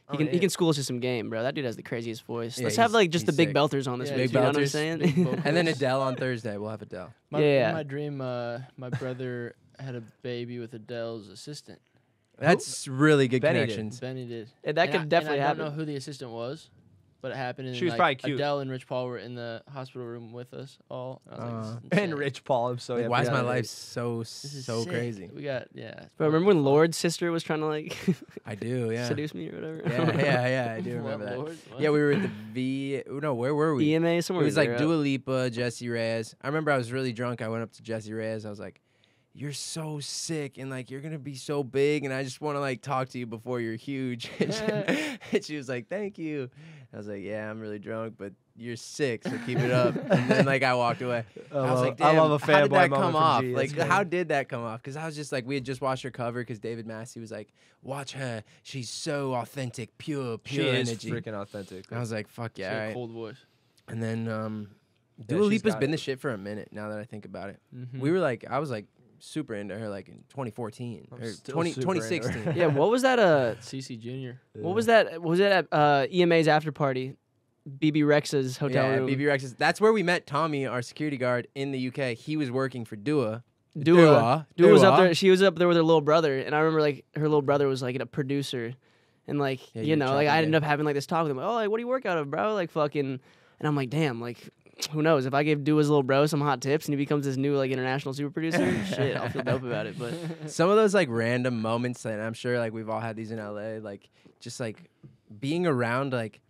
Oh, he yeah. can school us to some game, bro. That dude has the craziest voice. Yeah, Let's have he's- like just the he's big sick. belters on this Yeah, week. big You know what I'm belters. saying? Big vocals. And then Adele on Thursday. We'll have Adele. Yeah. My dream, my brother had a baby with Adele's assistant. That's really good Benny did. connections. Benny did. Yeah, that could definitely I happen. don't know who the assistant was, but it happened. And She was like, probably cute. Adele and Rich Paul were in the hospital room with us all. I was like, this is And insane. Rich Paul. I'm so Like, happy why is that my it life is. so This is so sick. crazy? We got yeah. But remember when Lord's sister was trying to like I do, yeah. seduce me or whatever? Yeah, I do What, remember that. Lord? What? Yeah, we were at the No, where were we? EMA It somewhere. was in like there, Dua Lipa, Jessie Reyes. I remember I was really drunk. I went up to Jessie Reyes. I was like, "You're so sick, and like you're gonna be so big, and I just want to like talk to you before you're huge." And she was like, "Thank you." I was like, "Yeah, I'm really drunk, but you're sick, so keep it up." And then like I walked away. I was like, I "Damn, love a how did fanboy that moment come from off? G. Like, That's how good. did that come off?" Because I was just like, we had just watched her cover because David Massey was like, "Watch her, she's so authentic, pure She energy." is freaking authentic. I was like, "Fuck She yeah!" had all a right. cold voice. And then Yeah, Dua she's Lipa's got been it. the shit for a minute now that I think about it. Mhm. We were like, I was like super into her like in 2014 I'm or still 20, super into her. 2016. Yeah, what was that? CC Junior. What was that? Was it at EMA's after party? BB Rex's hotel Yeah, room. BB Rex's. That's where we met Tommy, our security guard in the UK. He was working for Dua. Dua was up there. She was up there with her little brother, and I remember like her little brother was like a producer, and like Yeah, you you're know, like chopping I ended game. up having like this talk with him. Oh, like what do you work out of, bro? Like fucking, and I'm like, damn, like who knows? If I give Dua's little bro some hot tips and he becomes this new like international super producer, shit, I'll feel dope about it. But Some of those like random moments, and I'm sure like we've all had these in LA, like just like being around like,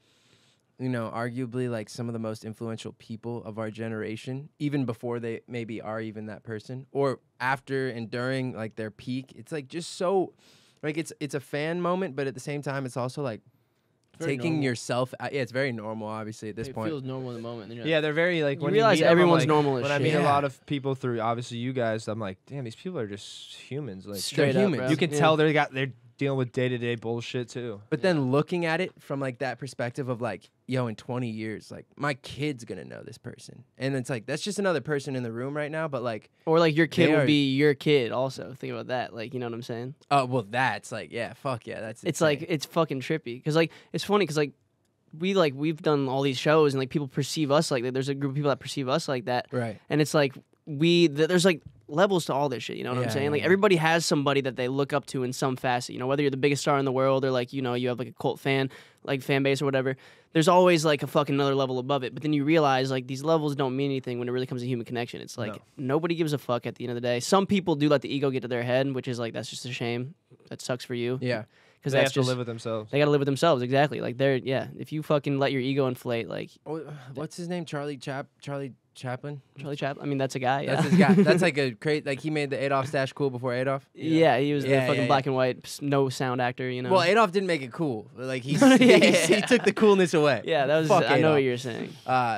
you know, arguably like some of the most influential people of our generation, even before they maybe are even that person, or after and during like their peak. It's like just so, like it's a fan moment, but at the same time, it's also like Very taking normal. yourself. Yeah, it's very normal, obviously at this It point. feels normal in the moment. Then you're Yeah, they're very like You when realize meet 'em, I'm everyone's like- normal as When I shit. meet a Yeah. lot of people through obviously you guys, I'm like, damn, these people are just humans. Like straight up, humans. bro. you can Yeah. tell they're dealing with day-to-day bullshit too. But then looking at it from like that perspective of like, yo, in 20 years, like my kid's gonna know this person, and it's like that's just another person in the room right now. But like, or like your kid They will are- be your kid also. Think about that. Like you know what I'm saying? oh well, that's like, yeah, fuck yeah, that's. It's insane. like it's fucking trippy because like it's funny because like we've done all these shows and like people perceive us like that. There's a group of people that perceive us like that, right. and it's like there's like levels to all this shit. You know what I'm Yeah, saying? yeah, Like yeah. everybody has somebody that they look up to in some facet. You know, whether you're the biggest star in the world or like you know you have like a cult fan base or whatever. There's always like a fucking another level above it. But then you realize like these levels don't mean anything when it really comes to human connection. It's like nobody gives a fuck at the end of the day. Some people do let the ego get to their head, which is like that's just a shame. That sucks for you. Yeah, because They that's have to just live with themselves. they gotta live with themselves. Exactly. Like they're if you fucking let your ego inflate, like what's his name? Charlie Chaplin. Charlie Chaplin. I mean, that's a guy. Yeah. That's his guy. That's like a great. Like he made the Adolf stash cool before Adolf. Yeah, he was Yeah, the fucking yeah, black and white, no sound actor. You know. Well, Adolf didn't make it cool. Like he took the coolness away. yeah, that was. Fuck I know what Adolf. you're saying.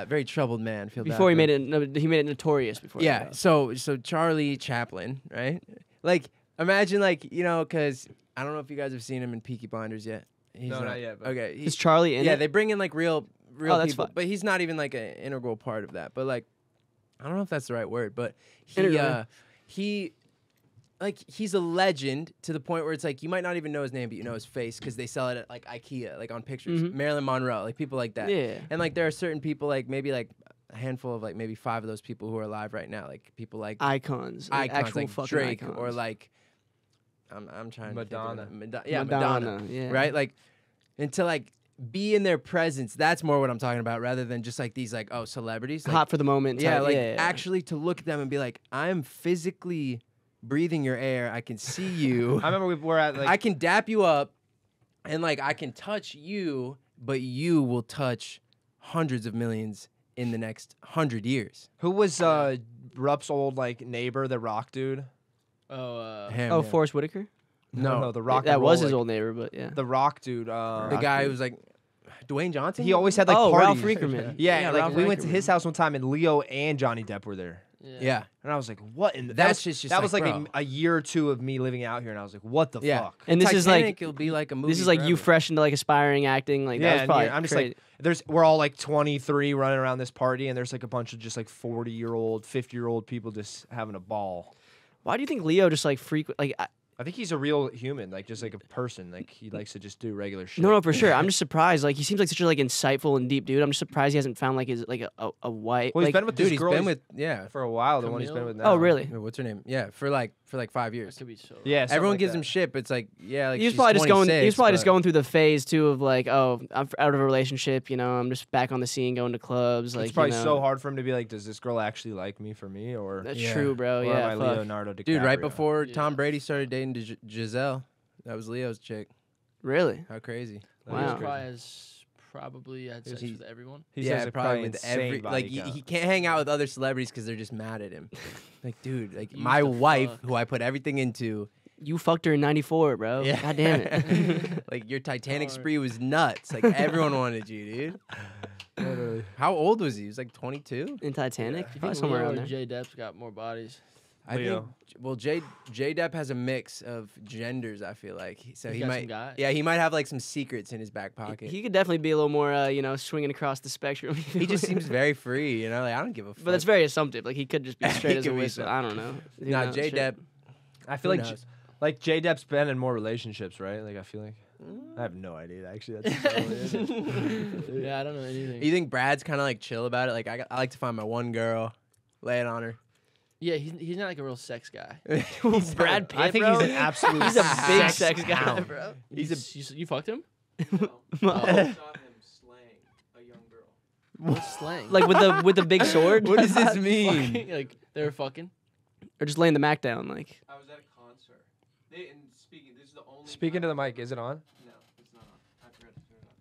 Very troubled man. Feel bad Before he for made him. it, no, he made it notorious. Before. Yeah. So Charlie Chaplin, right? Like imagine like you know because I don't know if you guys have seen him in Peaky Blinders yet. He's No, not yet, but- Okay. Is Charlie in yeah, it? they bring in like real Oh, that's people, fine. but he's not even like an integral part of that. But like, I don't know if that's the right word, but he Integral. he's a legend to the point where it's like you might not even know his name, but you know his face because they sell it at like IKEA, like on pictures. Mhm. Marilyn Monroe, like people like that. Yeah. And like there are certain people, like maybe like a handful of like maybe 5 of those people who are alive right now, like people like Icons. Like, icons, actual like fucking Drake icons. or like I'm trying Madonna. to think of that. Madonna. Yeah. Right? Like, and to like be in their presence, that's more what I'm talking about, rather than just like these like celebrities. Like, Hot for the moment. yeah, type. like yeah. actually to look at them and be like, I'm physically breathing your air. I can see you. I remember we were at like I can dap you up, and like I can touch you, but you will touch hundreds of millions in the next 100 years. who was Rupp's old like neighbor, the Rock dude? Oh, Him, Oh, yeah. Forrest Whitaker. No, the Rock. That and was roll, his like, old neighbor, but yeah. The Rock dude. the guy who was like Dwayne Johnson. He always had like Oh, parties. Ralph Riekerman. Yeah, Yeah, like Ralph we went to Riekerman. his house one time, and Leo and Johnny Depp were there. Yeah. And I was like, "What?" In That shit's just that was like, like bro. a year or two of me living out here, and I was like, "What the Yeah. fuck?" And this is like Titanic, it'll be like a movie. this is like you forever. fresh into like aspiring acting. Like that Yeah, was and probably I'm just crazy. like, we're all like 23 running around this party, and there's like a bunch of just like 40-year-old, 50-year-old people just having a ball. Why do you think Leo just like frequent like? I think he's a real human, like just like a person. Like he likes to just do regular shit. No, for sure. I'm just surprised. Like he seems like such a like insightful and deep dude. I'm just surprised he hasn't found like his like a wife. Well, he's like, been with Dude, this he's girl been with for a while. The one he's been Camille? with now. oh really? what's her name? Yeah, for like 5 that years. could be so. Yeah, something Everyone like gives that. him shit, but it's like like He was she's probably just going. He 26, was probably just but- going through the phase too of like, oh, I'm out of a relationship. You know, I'm just back on the scene, going to clubs. Like It's probably you know. so hard for him to be like, does this girl actually like me for me, or That's Yeah. true, bro. or Yeah, am I fuck. Leonardo DiCaprio? Dude, right before Yeah. Tom Brady started dating Giselle, that was Leo's chick. Really? How crazy. That Wow. is He crazy. probably has probably had sex he- with everyone. He yeah, says it probably with with every like he can't hang out with other celebrities because they're just mad at him. Like, dude, like Used my to wife, fuck. who I put everything into, You fucked her in '94, bro. Yeah. God damn it. like your Titanic Hard. spree was nuts. Like everyone wanted you, dude. How old was he? He was like 22. In Titanic, You probably think somewhere Leo around or there. J Depp's got more bodies? I think. Leo. Well, J Depp has a mix of genders. I feel like so He's he got might. some guys. Yeah, he might have like some secrets in his back pocket. He could definitely be a little more, you know, swinging across the spectrum. He just seems very free, you know. Like I don't give a fuck. But that's very assumptive. Like he could just be He straight as a could be whistle. so- I don't know. Who Nah, knows? J Shit. Depp. I feel Who like knows? like J Depp's been in more relationships, right? Like I feel like I have no idea. Actually, that's totally it. Yeah, I don't know anything. You think Brad's kind of like chill about it? Like I like to find my one girl, lay it on her. Yeah, he's not like a real sex guy. Brad Pitt, I think bro? he's an absolute. He's a big sex sex guy, hound. bro. You fucked him? Like What's slang? with the big sword, What does this mean? Fucking, like they were fucking. or just laying the Mac down, like. I was at a concert. This is the only. Speaking to the mic, is it on? No, it's not on. I forgot to turn it on.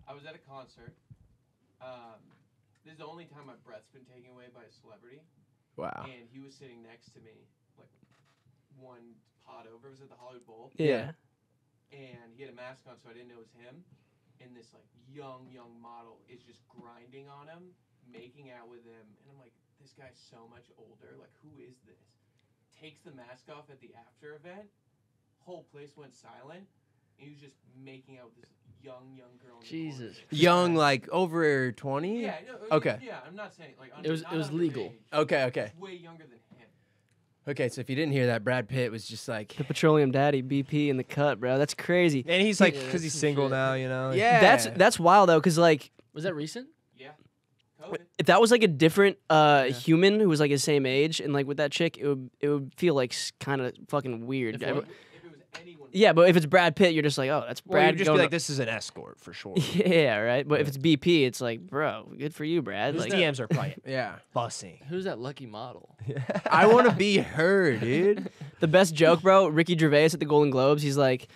I was at a concert. This is the only time my breath's been taken away by a celebrity. Wow. And he was sitting next to me, like one pod over. It was at the Hollywood Bowl. Yeah. And he had a mask on, so I didn't know it was him. And this like young model is just grinding on him, making out with him, and I'm like, this guy's so much older. Like, who is this? Takes the mask off at the after event. Whole place went silent. And he was just making out with this young girl. In the Jesus. corner. Young, like over 20. Yeah. No, Okay. Yeah, I'm not saying like. It was legal. Okay. He's way younger than him. Okay, so if you didn't hear that, Brad Pitt was just like. The Petroleum Daddy, BP in the cut, bro. That's crazy. And he's like, Yeah, because that's he's some single shit. now, you know. Yeah. That's wild though, cause like Was that recent? Yeah. COVID. if that was like a different human who was like his same age and like with that chick, it would feel like kind of fucking weird. If If it was anyone. Yeah, but if it's Brad Pitt, you're just like, oh, that's Well, Brad. you'd just going be like, to- this is an escort for sure. Yeah, right. But if it's BP, it's like, bro, good for you, Brad. His Like, DMs are probably Yeah. bussing. Who's that lucky model? I want to be her, dude. the best joke, bro. Ricky Gervais at the Golden Globes. He's like,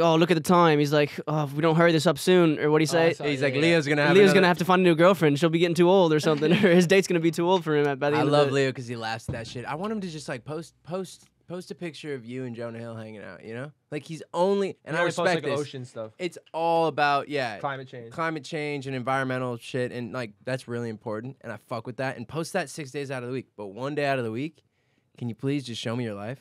oh, look at the time. He's like, oh, if we don't hurry this up soon, or what do you Oh, I say? saw- He's yeah, like, yeah. Leo's gonna have. Leo's another- gonna have to find a new girlfriend. She'll be getting too old or something, or his date's gonna be too old for him by the I end love of the. Leo because he laughs at that shit. I want him to just like post a picture of you and Jonah Hill hanging out. You know, like he's only and I He always posts, respect like this. ocean stuff, It's all about climate change. and environmental shit, and like that's really important. And I fuck with that. And post that 6 days out of the week, but one day out of the week, can you please just show me your life?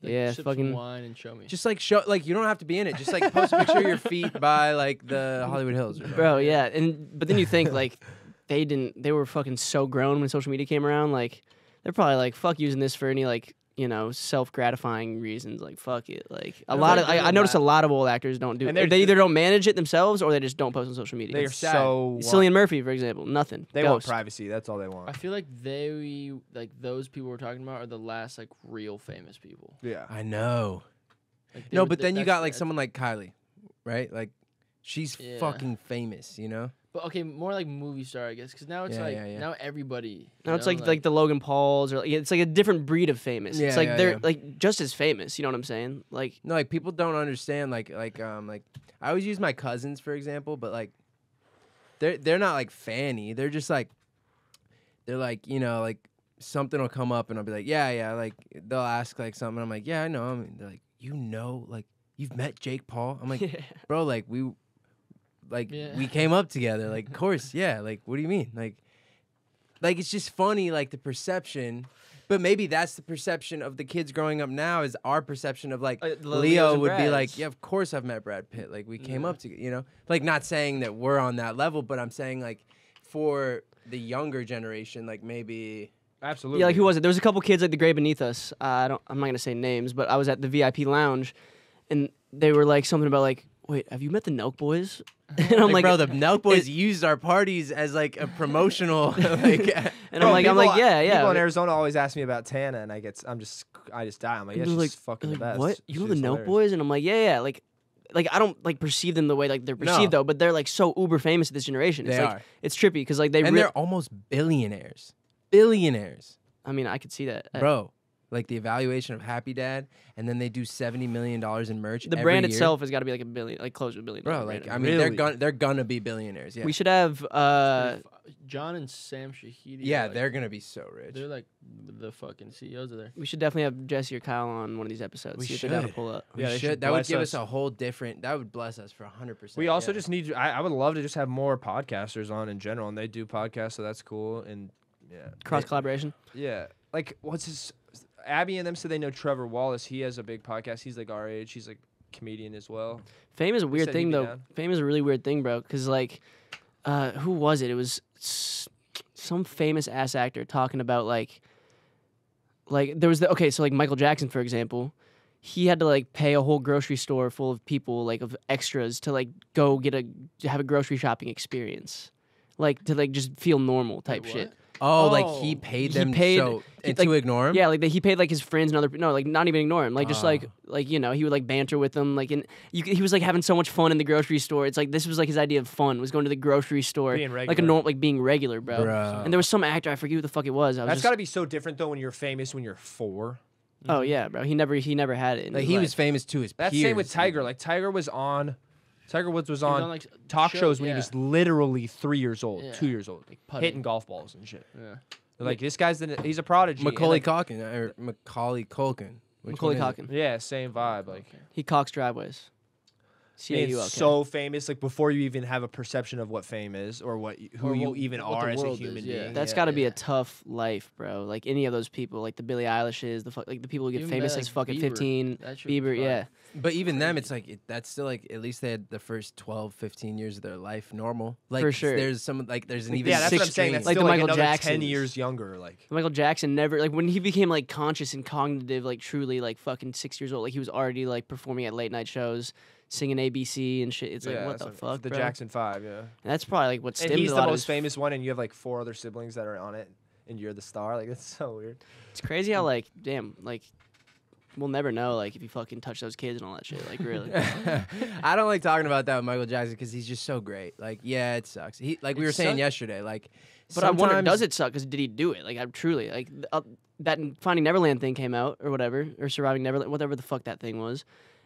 Like, Yeah, sip some fucking- wine and show me. Just like show, like you don't have to be in it. Just like post a picture of your feet by like the Hollywood Hills. Or something. Bro, yeah, but then you think like they were fucking so grown when social media came around. Like they're probably like fuck using this for any like self-gratifying reasons. Like fuck it. Like a It's lot like of I doing noticed a that. lot of old actors don't do And it. they're- They either don't manage it themselves or they just don't post on social media. They're It's sad. so Cillian Murphy, for example, nothing. they want Ghost. privacy. That's all they I want. feel like those people we're talking about are the last like real famous people. Yeah. I know. Like, No, but then you got like that's- someone like Kylie, right? Like, she's Yeah. fucking famous, you know? But okay, more like movie star, I guess, because now it's Yeah, like yeah. now everybody. you No, it's know, like the Logan Pauls, or it's like a different breed of famous. Yeah, It's like yeah, they're yeah. like just as famous. You know what I'm saying? Like No, like people don't understand. Like I always use my cousins for example, but like they're not like Fanny. They're just like you know like something will come up and I'll be like yeah like they'll ask like something. I'm like yeah I know. I mean, they're like you know like you've met Jake Paul. I'm like bro like we came up together. Like of course yeah. Like what do you mean like it's just funny like the perception. But maybe that's the perception of the kids growing up now is our perception of like the Leo Leos and would be like, Brads. yeah, of course I've met Brad Pitt. Like we came up together, you know? Like not saying that we're on that level, but I'm saying like for the younger generation, like maybe Absolutely. yeah, like who was it? There was a couple kids like the grade beneath us. I'm not gonna say names, but I was at the VIP lounge, and they were like something about like, wait, have you met the Nelk Boys? And I'm like, bro, the Nelk Boys used our parties as like a promotional like and Bro, I'm like, yeah. People in Arizona always ask me about Tana, and I just die. I'm like, yeah, And they're she's fucking the like, best. what? You know the She's Nelk hilarious. Boys? And I'm like, yeah. Like I don't like perceive them the way like they're perceived though, but they're like so uber famous at this generation. It's They like are. it's trippy because like they and they're almost billionaires. Billionaires. I mean, I could see that. Bro. Like the evaluation of Happy Dad, and then they do $70 million in merch. The every brand year. itself has got to be like $1 billion, like close to $1 billion. Bro, like I mean, Really? they're gonna be billionaires. Yeah, we should have John and Sam Shahidi. yeah, are, like, they're gonna be so rich. they're like the fucking CEOs of there. we should definitely have Jesse or Kyle on one of these episodes. We see if they're down to should. pull up. We Yeah, they should. should That would bless give us. us a whole different. That would bless us for 100%. We also yeah. just need. I would love to just have more podcasters on in general, and they do podcasts, so that's cool. And yeah, Cross collaboration. Yeah, like what's his? Abby and them said they know Trevor Wallace. He has a big podcast. He's like our age. He's like a comedian as well. Fame is a weird said thing he'd be though. down. Fame is a really weird thing, bro. Because like, who was it? It was some famous ass actor talking about like there was so like Michael Jackson for example, he had to like pay a whole grocery store full of people like of extras to like go have a grocery shopping experience, like to like just feel normal type Wait, shit. what? Oh, like Oh. he paid He them paid- so and like- to ignore him. Yeah, like he paid like his friends and other like not even ignore him, like just like you know he would like banter with them, like and he was like having so much fun in the grocery store. It's like this was like his idea of fun was going to the grocery store, Being like a regular. normal like being regular, bro. Bro. And there was some actor I forget who the fuck it was. I was That's just, got to be so different though when you're famous when you're 4. oh yeah, bro. He never had it. in Like his he life. was famous to his That's peers. same with Tiger. Like Tiger Woods was on, like, talk show- shows when yeah. he was literally 3 years old, Yeah. 2 years old, putting. hitting golf balls and shit. Yeah. They're like this guy's he's a prodigy. and, Macaulay like, Culkin or Macaulay Culkin. Which Macaulay one is it? Culkin. Yeah, same vibe. Like He cocks driveways. being C-A-U-L-K. so famous, like before you even have a perception of what fame is or who Or you what- even what the are as a world human is, yeah. being. That's yeah. got to be Yeah. a tough life, bro. Like any of those people, like the Billie Eilish's, like the people who get Even famous like as fucking Bieber. 15. That shit was Bieber, fire. yeah. But even them, it's like that's still like at least they had the first 12, 15 years of their life normal. Like For sure. there's some like there's an even Yeah, that's what I'm six saying. That's Like still the like Michael another 10 Jacksons. years younger. Like Michael Jackson never like when he became like conscious and cognitive, like truly like fucking 6 years old. Like he was already like performing at late night shows, singing ABC and shit. It's like yeah, what that's the fuck, the bro? Jackson 5, yeah. And that's probably like what And stemmed he's a the lot of most his- famous one, and you have like 4 other siblings that are on it, and you're the star. Like it's so weird. It's crazy how like damn like we'll never know like if you fucking touch those kids and all that shit. Like really. I don't like talking about that with Michael Jackson because he's just so great. Like, yeah, it sucks. He like we It were saying suck- yesterday. Like, But I wonder, sometimes- does it suck? Because did he do it? Like, I'm truly like that Finding Neverland thing came out or whatever, or Surviving Neverland, whatever the fuck that thing was,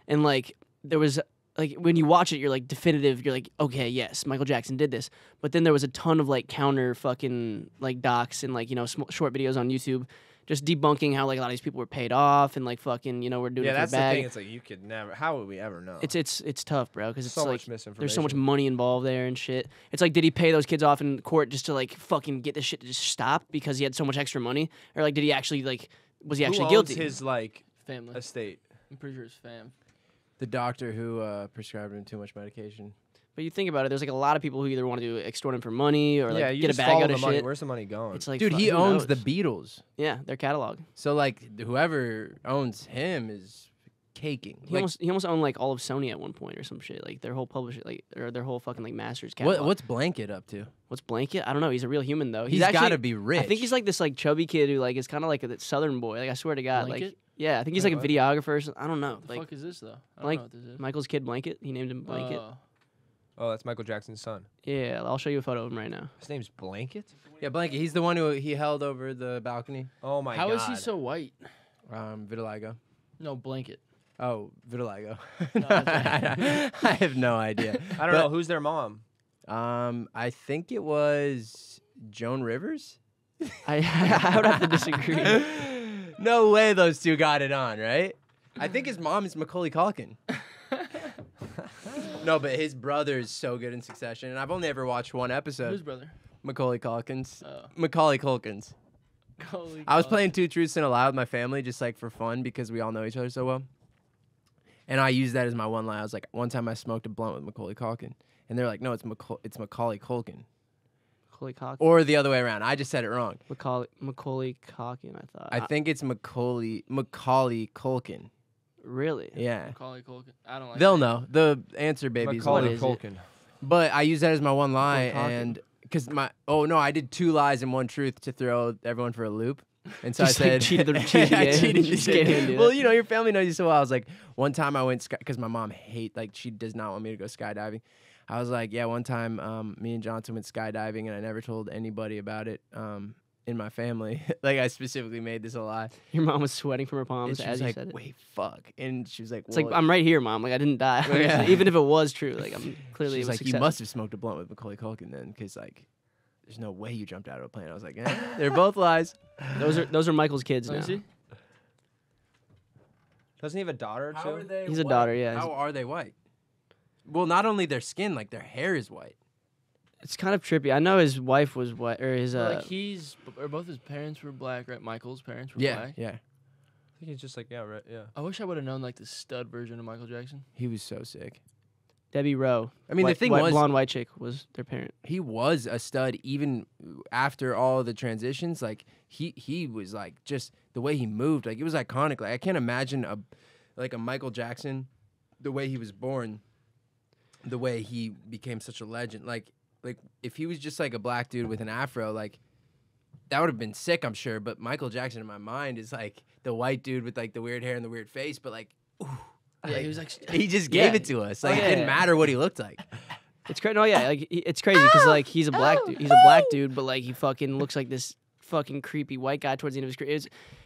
and like there was like when you watch it, you're like definitive. You're like, okay, yes, Michael Jackson did this. But then there was a ton of like counter fucking like docs and like short videos on YouTube. Just debunking how like a lot of these people were paid off and like fucking we're doing Yeah, it for that's the the bag. thing. It's like you could never. How would we ever know? It's tough, bro, because it's so like much misinformation. there's so much money involved there and shit. It's like, did he pay those kids off in court just to like fucking get this shit to just stop because he had so much extra money, or like did he actually like was he actually Who guilty? owns his like Family. estate? I'm pretty sure it's fam. the doctor who prescribed him too much medication. But you think about it, there's like a lot of people who either want to extort him for money or like yeah, you get a just bag follow out the of money. shit. Where's the money going? It's like, Dude, fuck, he who owns the knows? Beatles. Yeah, their catalog. So like whoever owns him is caking. He Like, almost owned like all of Sony at one point or some shit. Like their whole publishing, like or their whole fucking like masters catalog. what's Blanket up to? What's Blanket? I don't know. He's a real human though. He's actually got to be rich. I think he's like this like chubby kid who like is kind of like a southern boy. Like I swear to God, Blanket? Yeah, I think he's Wait, like a videographer. Or something. I don't know. What the Like fuck is this though? I don't like know what this is. Michael's kid Blanket. He named him Blanket. Oh, that's Michael Jackson's son. Yeah, I'll show you a photo of him right now. His name's Blanket. Yeah, Blanket. He's the one who he held over the balcony. Oh my How god. is he so white? Vitiligo. No blanket. Oh, vitiligo. No, that's I have no idea. I don't know who's their mom. I think it was Joan Rivers. I would have to disagree. No way those two got it on, right? I think his mom is Macaulay Culkin. No, but his brother is so good in Succession, and I've only ever watched one episode. Whose brother? Macaulay Culkin's. Oh. Macaulay Culkin's. Holy I was cow. playing Two Truths and a Lie with my family just like for fun because we all know each other so well. And I used that as my one line. I was like, one time I smoked a blunt with Macaulay Culkin. And they're like, no, it's Macaulay Culkin. Macaulay Culkin. Or the other way around. I just said it wrong. Macaulay Culkin, I thought. I think it's Macaulay Culkin. Really? Yeah. Macaulay Culkin. I don't like. They'll that. know. The answer, baby. Macaulay is it? Culkin. But I use that as my one lie, Culkin. and because I did 2 lies and 1 truth to throw everyone for a loop. And so Just, I like, said, cheated the I game. cheated the Just game. can't do Well, it. you know, your family knows you so well. I was like, one time I went because my mom she does not want me to go skydiving. I was like, yeah, one time me and Johnson went skydiving, and I never told anybody about it in my family. Like, I specifically made this a lie. Your mom was sweating from her And palms she as was you like, said it. wait, fuck. And she was like, It's like, I'm right here, Mom. Like, I didn't die. Yeah. Even if it was true, like, I'm clearly she's a like, you success. must have smoked a blunt with Macaulay Culkin then, because, like, there's no way you jumped out of a plane. I was like, they're both lies. Those are Michael's kids Let now. me see. Doesn't he have a daughter How are too? they He's a white? daughter, yeah. How are they white? Well, not only their skin, like their hair is white. It's kind of trippy. I know his wife was white, or his Like or both his parents were black, right? Michael's parents were Yeah, black. yeah. I think he's just like, yeah, right, yeah. I wish I would have known like the stud version of Michael Jackson. He was so sick. Debbie Rowe. I mean, the thing was, blonde white chick was their parent. he was a stud even after all the transitions. Like he was like just the way he moved, like it was iconic. Like I can't imagine a Michael Jackson, the way he was born, the way he became such a legend. Like if he was just like a black dude with an afro, like that would have been sick, I'm sure. But Michael Jackson in my mind is like the white dude with like the weird hair and the weird face, but like, ooh, Yeah, he was like. he just gave Yeah. it to us. Like Oh, it didn't yeah. matter what he looked like. It's crazy. No, yeah, like it's crazy because like he's a black dude. He's a black dude, but like he fucking looks like this fucking creepy white guy towards the end of his career.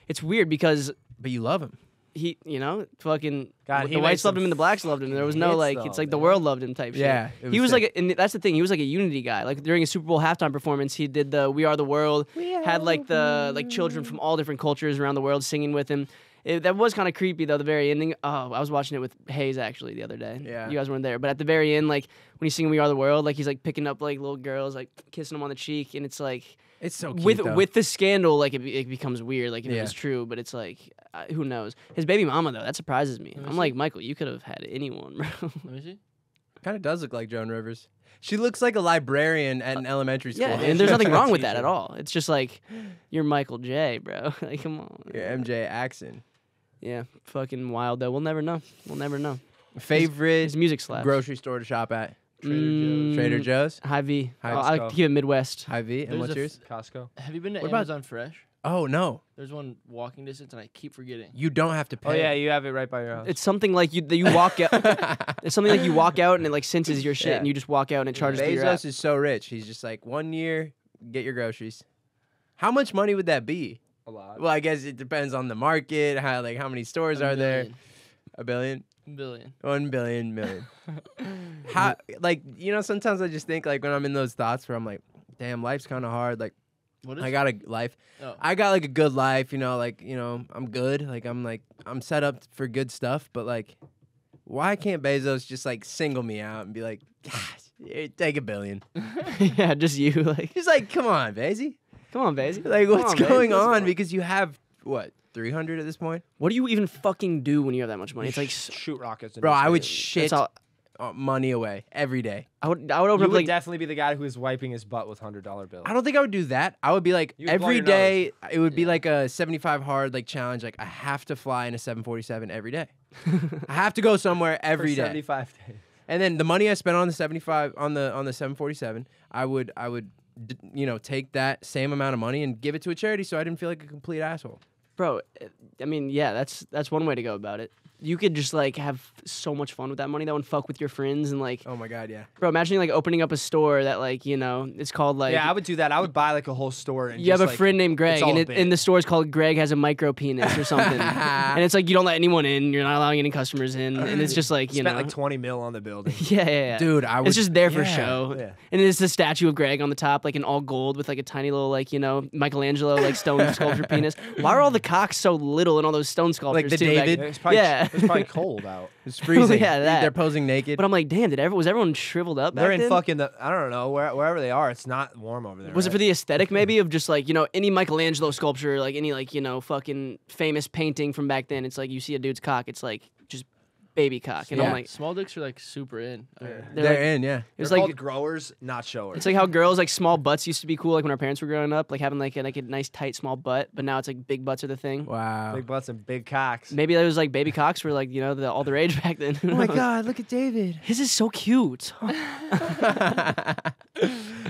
It's weird because But you love him. he, fucking God, he the whites makes loved some him and the blacks loved him. There was no hits, like, though, it's like the man. world loved him type shit. Yeah, it He was was sick. like, and that's the thing. He was like a unity guy. Like during a Super Bowl halftime performance, he did the "We Are the World." Had like the children from all different cultures around the world singing with him. That was kind of creepy though. The very ending. Oh, I was watching it with Hayes actually the other day. Yeah. You guys weren't there, but at the very end, like when he's singing "We Are the World," like he's like picking up like little girls, like kissing them on the cheek, and it's like. It's so cute, though. With the scandal, like it becomes weird, like if it Yeah. was true. But it's like, who knows? His baby mama though, that surprises me. Let me I'm see. like, Michael, you could have had anyone, bro. Let me see. Kind of does look like Joan Rivers. She looks like a librarian at an elementary school. Yeah, and there's nothing wrong with that at all. It's just like, you're Michael J, bro. Like, come on. Yeah, MJ Axon. Yeah, fucking wild though. We'll never know. We'll never know. Favorite His music slaps. grocery store to shop at? Mm, Trader Joe's? High V. High I like to keep it Midwest. Hy V. And There's what's a yours? Costco. Have you been to What about- Amazon Fresh? Oh, no. There's one walking distance, and I keep forgetting. You don't have to pay. Oh yeah, you have it right by your house. It's something like you walk out. It's something like you walk out and it like senses your shit, Yeah. and you just walk out and it charges through your app. Bezos is so rich. He's just like, 1 year, get your groceries. How much money would that be? a lot. Well, I guess it depends on the market, how many stores are there. A billion? Billion. 1 billion million. How, sometimes I just think like when I'm in those thoughts where I'm like, damn, life's kind of hard. Like, What is? I got a life. Oh. I got like a good life, I'm good. I'm set up for good stuff, but like, why can't Bezos just like single me out and be like, "Here, take $1 billion? Yeah, just you. Like, He's like, come on, Basie. come on, Basie. Like, Come what's on, Basie. going Let's on? go. Because you have, what, 300 at this point? What do you even fucking do when you have that much money? It's like, shoot rockets. Bro, I would that's shit all. money away every day. I would You open up would like definitely be the guy who is wiping his butt with $100 bills. I don't think I would do that. I would be like, You would blow every your day, it would be like a 75 hard like challenge. Like, I have to fly in a 747 every day. I have to go somewhere every day. 75 days. And then the money I spent on the 75 on the 747, I would take that same amount of money and give it to a charity so I didn't feel like a complete asshole. Bro, I mean, yeah, that's one way to go about it. You could just like have so much fun with that money though, and fuck with your friends and like, Oh my God, yeah. bro, imagine like opening up a store that like it's called like. Yeah, I would do that. I would buy like a whole store. And You have just, a like, friend named Greg, all and a and the bit. store is called Greg has a micro penis or something, and it's like you don't let anyone in, you're not allowing any customers in, and it's just like you Spent know, like 20 mil on the building. yeah. Dude, I would. It's just there for yeah. show, Yeah. and it's the statue of Greg on the top, like in all gold with like a tiny little like Michelangelo like stone sculpture penis. Why are all the cocks so little in all those stone sculptures the too? back- David? It's probably, Yeah. it's probably cold out. It's freezing. Yeah, that. They're posing naked. But I'm like, damn, was everyone shriveled up? They're back in then? fucking I don't know, wherever they are, it's not warm over there. Was it right? for the aesthetic maybe of just like any Michelangelo sculpture, like any like fucking famous painting from back then? It's like you see a dude's cock, it's like just baby cock, and Yeah. I'm like, Small dicks are like super in. they're They're like- in, yeah. It They're was called like growers, not showers. it's like how girls like small butts used to be cool, like when our parents were growing up, like having like a nice tight small butt, but now it's like big butts are the thing. Wow. big butts and big cocks. Maybe that was like baby cocks were like all the rage back then. Who Oh my knows? God, look at David. His is so cute.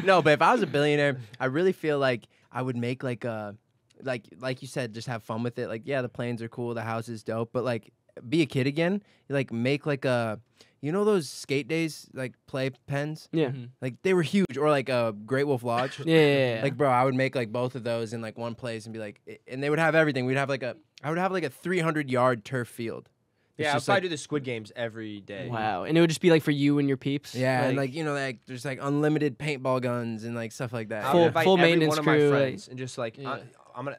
No, but if I was a billionaire, I really feel like I would make like a, like you said, just have fun with it. Like, yeah, the planes are cool, the house is dope, but like, be a kid again. Like, make like a, those skate days, like play pens. Yeah. Like they were huge, or like a Great Wolf Lodge. Yeah. Like, bro, I would make like both of those in like one place and be like, and they would have everything. I would have like a 300-yard turf field. It's Yeah, I'll just probably like, do the Squid Games every day. Wow. And it would just be like for you and your peeps. yeah, and like like there's like unlimited paintball guns and like stuff like that. I Full- would invite full every maintenance one of my crew, like- friends and just like Yeah.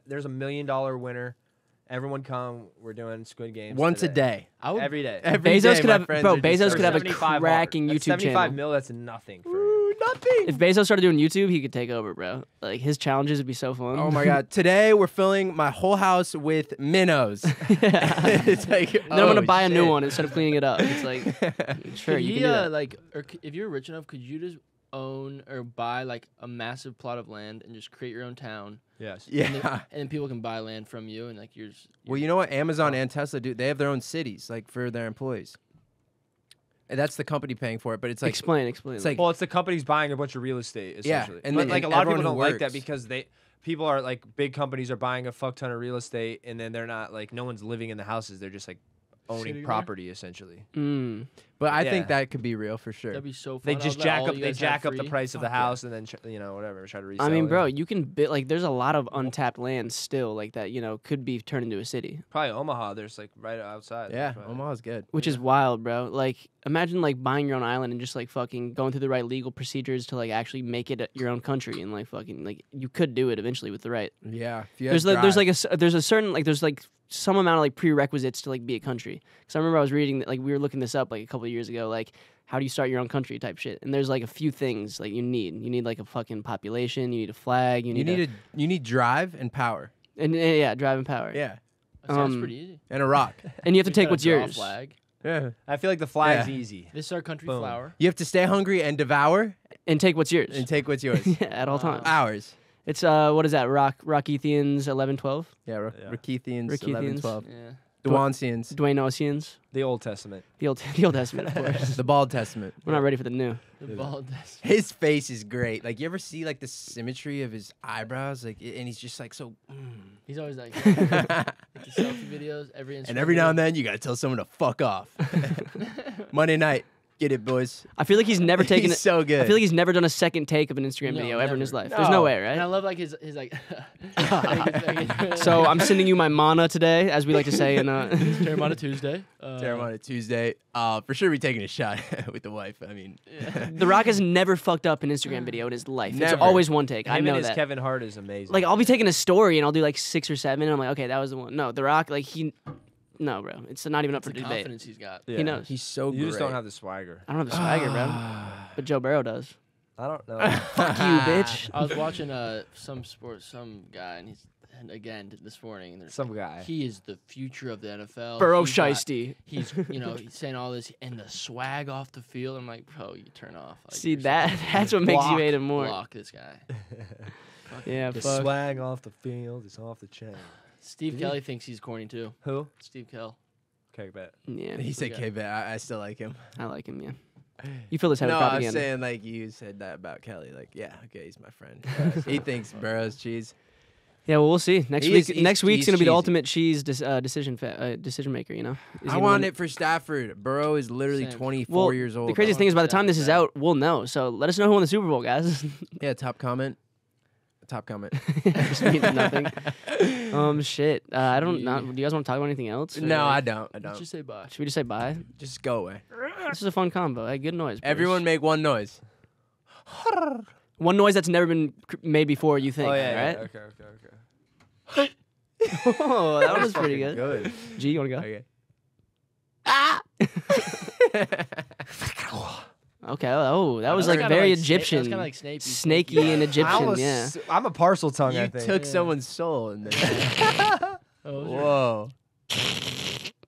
there's $1 million winner. Everyone come. We're doing Squid Games Once a today. day. I would. Every day. Every Bezos day, could my have- friends bro, are just Bezos like- could have a 75 cracking That's YouTube 75 channel. mil. That's nothing for him. Ooh, nothing. If Bezos started doing YouTube, he could take over, bro. Like his challenges would be so fun. Oh my God! Today we're filling my whole house with minnows. Yeah. It's like, Then I'm gonna oh, buy a new shit. one instead of cleaning it up. It's like, sure, Could you he, can do that. like, or if you're rich enough, could you just own or buy like a massive plot of land and just create your own town? Yes. And then, Yeah. and then people can buy land from you, and like you're. Well, you know what? Amazon and Tesla do. They have their own cities, like for their employees. And that's the company paying for it, but it's like explain. it's like Well, it's the companies buying a bunch of real estate, Yeah, essentially. and but then- like a and lot of people everyone don't who like that works. because people are like big companies are buying a fuck ton of real estate and then they're not like no one's living in the houses. They're just like Sitting owning there? property essentially. Mm. but I Yeah. think that could be real for sure. That'd be so fun. They I just would let jack all up you they guys jack have up the free. price of the Fuck yeah. house and then whatever try to resell. I mean, it. bro, you can bit like there's a lot of untapped land still like that. Could be turned into a city, Probably Omaha. There's like right outside. Yeah, Probably. Omaha's good. which is wild, bro. Like imagine like buying your own island and just like fucking going through the right legal procedures to like actually make it your own country and like fucking like you could do it eventually with the right. Yeah, if you had There's like drive. there's a certain like there's like some amount of like prerequisites to like be a country. Because I remember I was reading that like we were looking this up like a couple of years ago, like how do you start your own country type shit. And there's like a few things like you need like a fucking population, you need a flag, you you need drive and power. and yeah, driving power. Yeah, That sounds Um, pretty easy. and a rock. And you have to We take gotta what's draw a yours. Flag. Yeah, I feel like the flag's Yeah. easy. This is our country Boom. flower. you have to stay hungry and devour And take what's yours. and take what's yours. yeah, at all times. Ours. It's what is that? Rockethians 11-12? Yeah, Yeah. Rakethians, Rakethians. 11, 12. Yeah. Dwansians, Dwayne Ossians. The Old Testament. The Old Testament, of course. the Bald Testament. We're not ready for the new. The bald. That's His face is great. Like, you ever see like the symmetry of his eyebrows? Like, and he's just like so. He's always like, like the selfie videos. And every now and then, you gotta tell someone to fuck off. Monday night, get it, boys. I feel like he's never taken He's so good. I feel like he's never done a second take of an Instagram No, video ever in his never. life. There's no No. way, And I right? love like his like. So I'm sending you my mana today, as we like to say in Term on a Tuesday. Terem on a Tuesday. For sure, we taking a shot with the wife. I mean, The Rock has never fucked up an Instagram video in his life. Never. It's always one take. I Him know and his that. Kevin Hart is amazing. Like I'll be taking a story and I'll do like 6 or 7 and I'm like, okay, that was the one. No, The Rock, like no, bro. It's not even up for the debate. confidence he's got. Yeah. He knows. he's so You great. just don't have the swagger. I don't have the swagger, bro. But Joe Burrow does. I don't know. Fuck you, bitch. I was watching some guy, and he's again this morning, and there's Some guy. he is the future of the NFL. Burrow He's got- shiesty. He's he's saying all this and the swag off the field. I'm like, bro, you turn off. Like, See you're that? so- That's what makes you Block. hate him more. Block this guy. Yeah, The fuck. swag off the field is off the chain. Steve Kelly thinks he's corny too. Who? Steve Kell. Okay, bet. Yeah, He said Okay. K-Bet. I still like him. I like him. Yeah, you feel this heavy No, I'm propaganda. saying like you said that about Kelly. Like, yeah, okay, he's my friend. He thinks Burrow's cheese. Yeah, well, we'll see. Next He week. is- Next week's he's gonna be the cheesy. ultimate cheese decision maker. You know. Is I he want gonna- it for Stafford. Burrow is literally Same. 24 Well, years old. the craziest thing is by the time this is out, we'll know. So let us know who won the Super Bowl, guys. Yeah, top comment. Top comment. Just means nothing. Shit. I don't. Not. Do you guys want to talk about anything else? or- No, I don't. I Let's don't. just say bye. Should we just say bye? Just go away. This is a fun combo. Hey, good noise. boys. Everyone make one noise. One noise that's never been made before. You think? Oh yeah. Right? Okay. Okay. Oh, that one was pretty good. Good. G, you want to go? Okay. Okay. Oh, that was That's like kinda very Snape- Egyptian. That's kind of like Snape. Snaky and Egyptian. Yeah. I'm a parcel tongue. I You think. took Yeah. someone's soul in there. Oh, Whoa.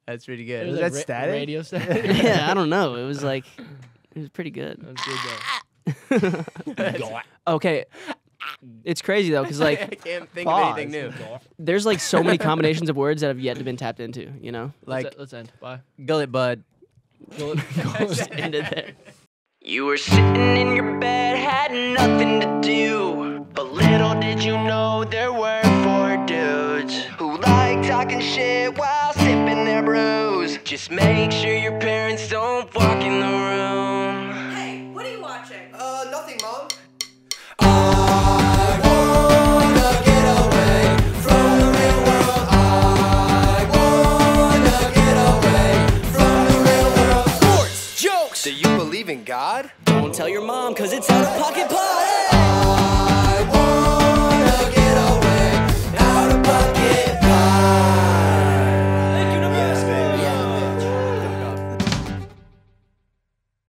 That's pretty it good. Was like that static? Radio static. Yeah. I don't know. It was like, it was pretty good. That was good though. Okay. It's crazy though, because I like can't think Pause. of anything new. there's like so many combinations of words that have yet to been tapped into. You know. Like, Let's end. Bye. gullet bud. Just ended there. You were sitting in your bed, had nothing to do. But little did you know there were 4 dudes who like talking shit while sipping their brews. Just make sure your parents don't walk in the room. Hey, what are you watching? Nothing, Mom. I wanna get away from the real world. I wanna get away from the real world. Sports, jokes. Do you believe in God? Don't tell your mom, cause it's out of pocket party.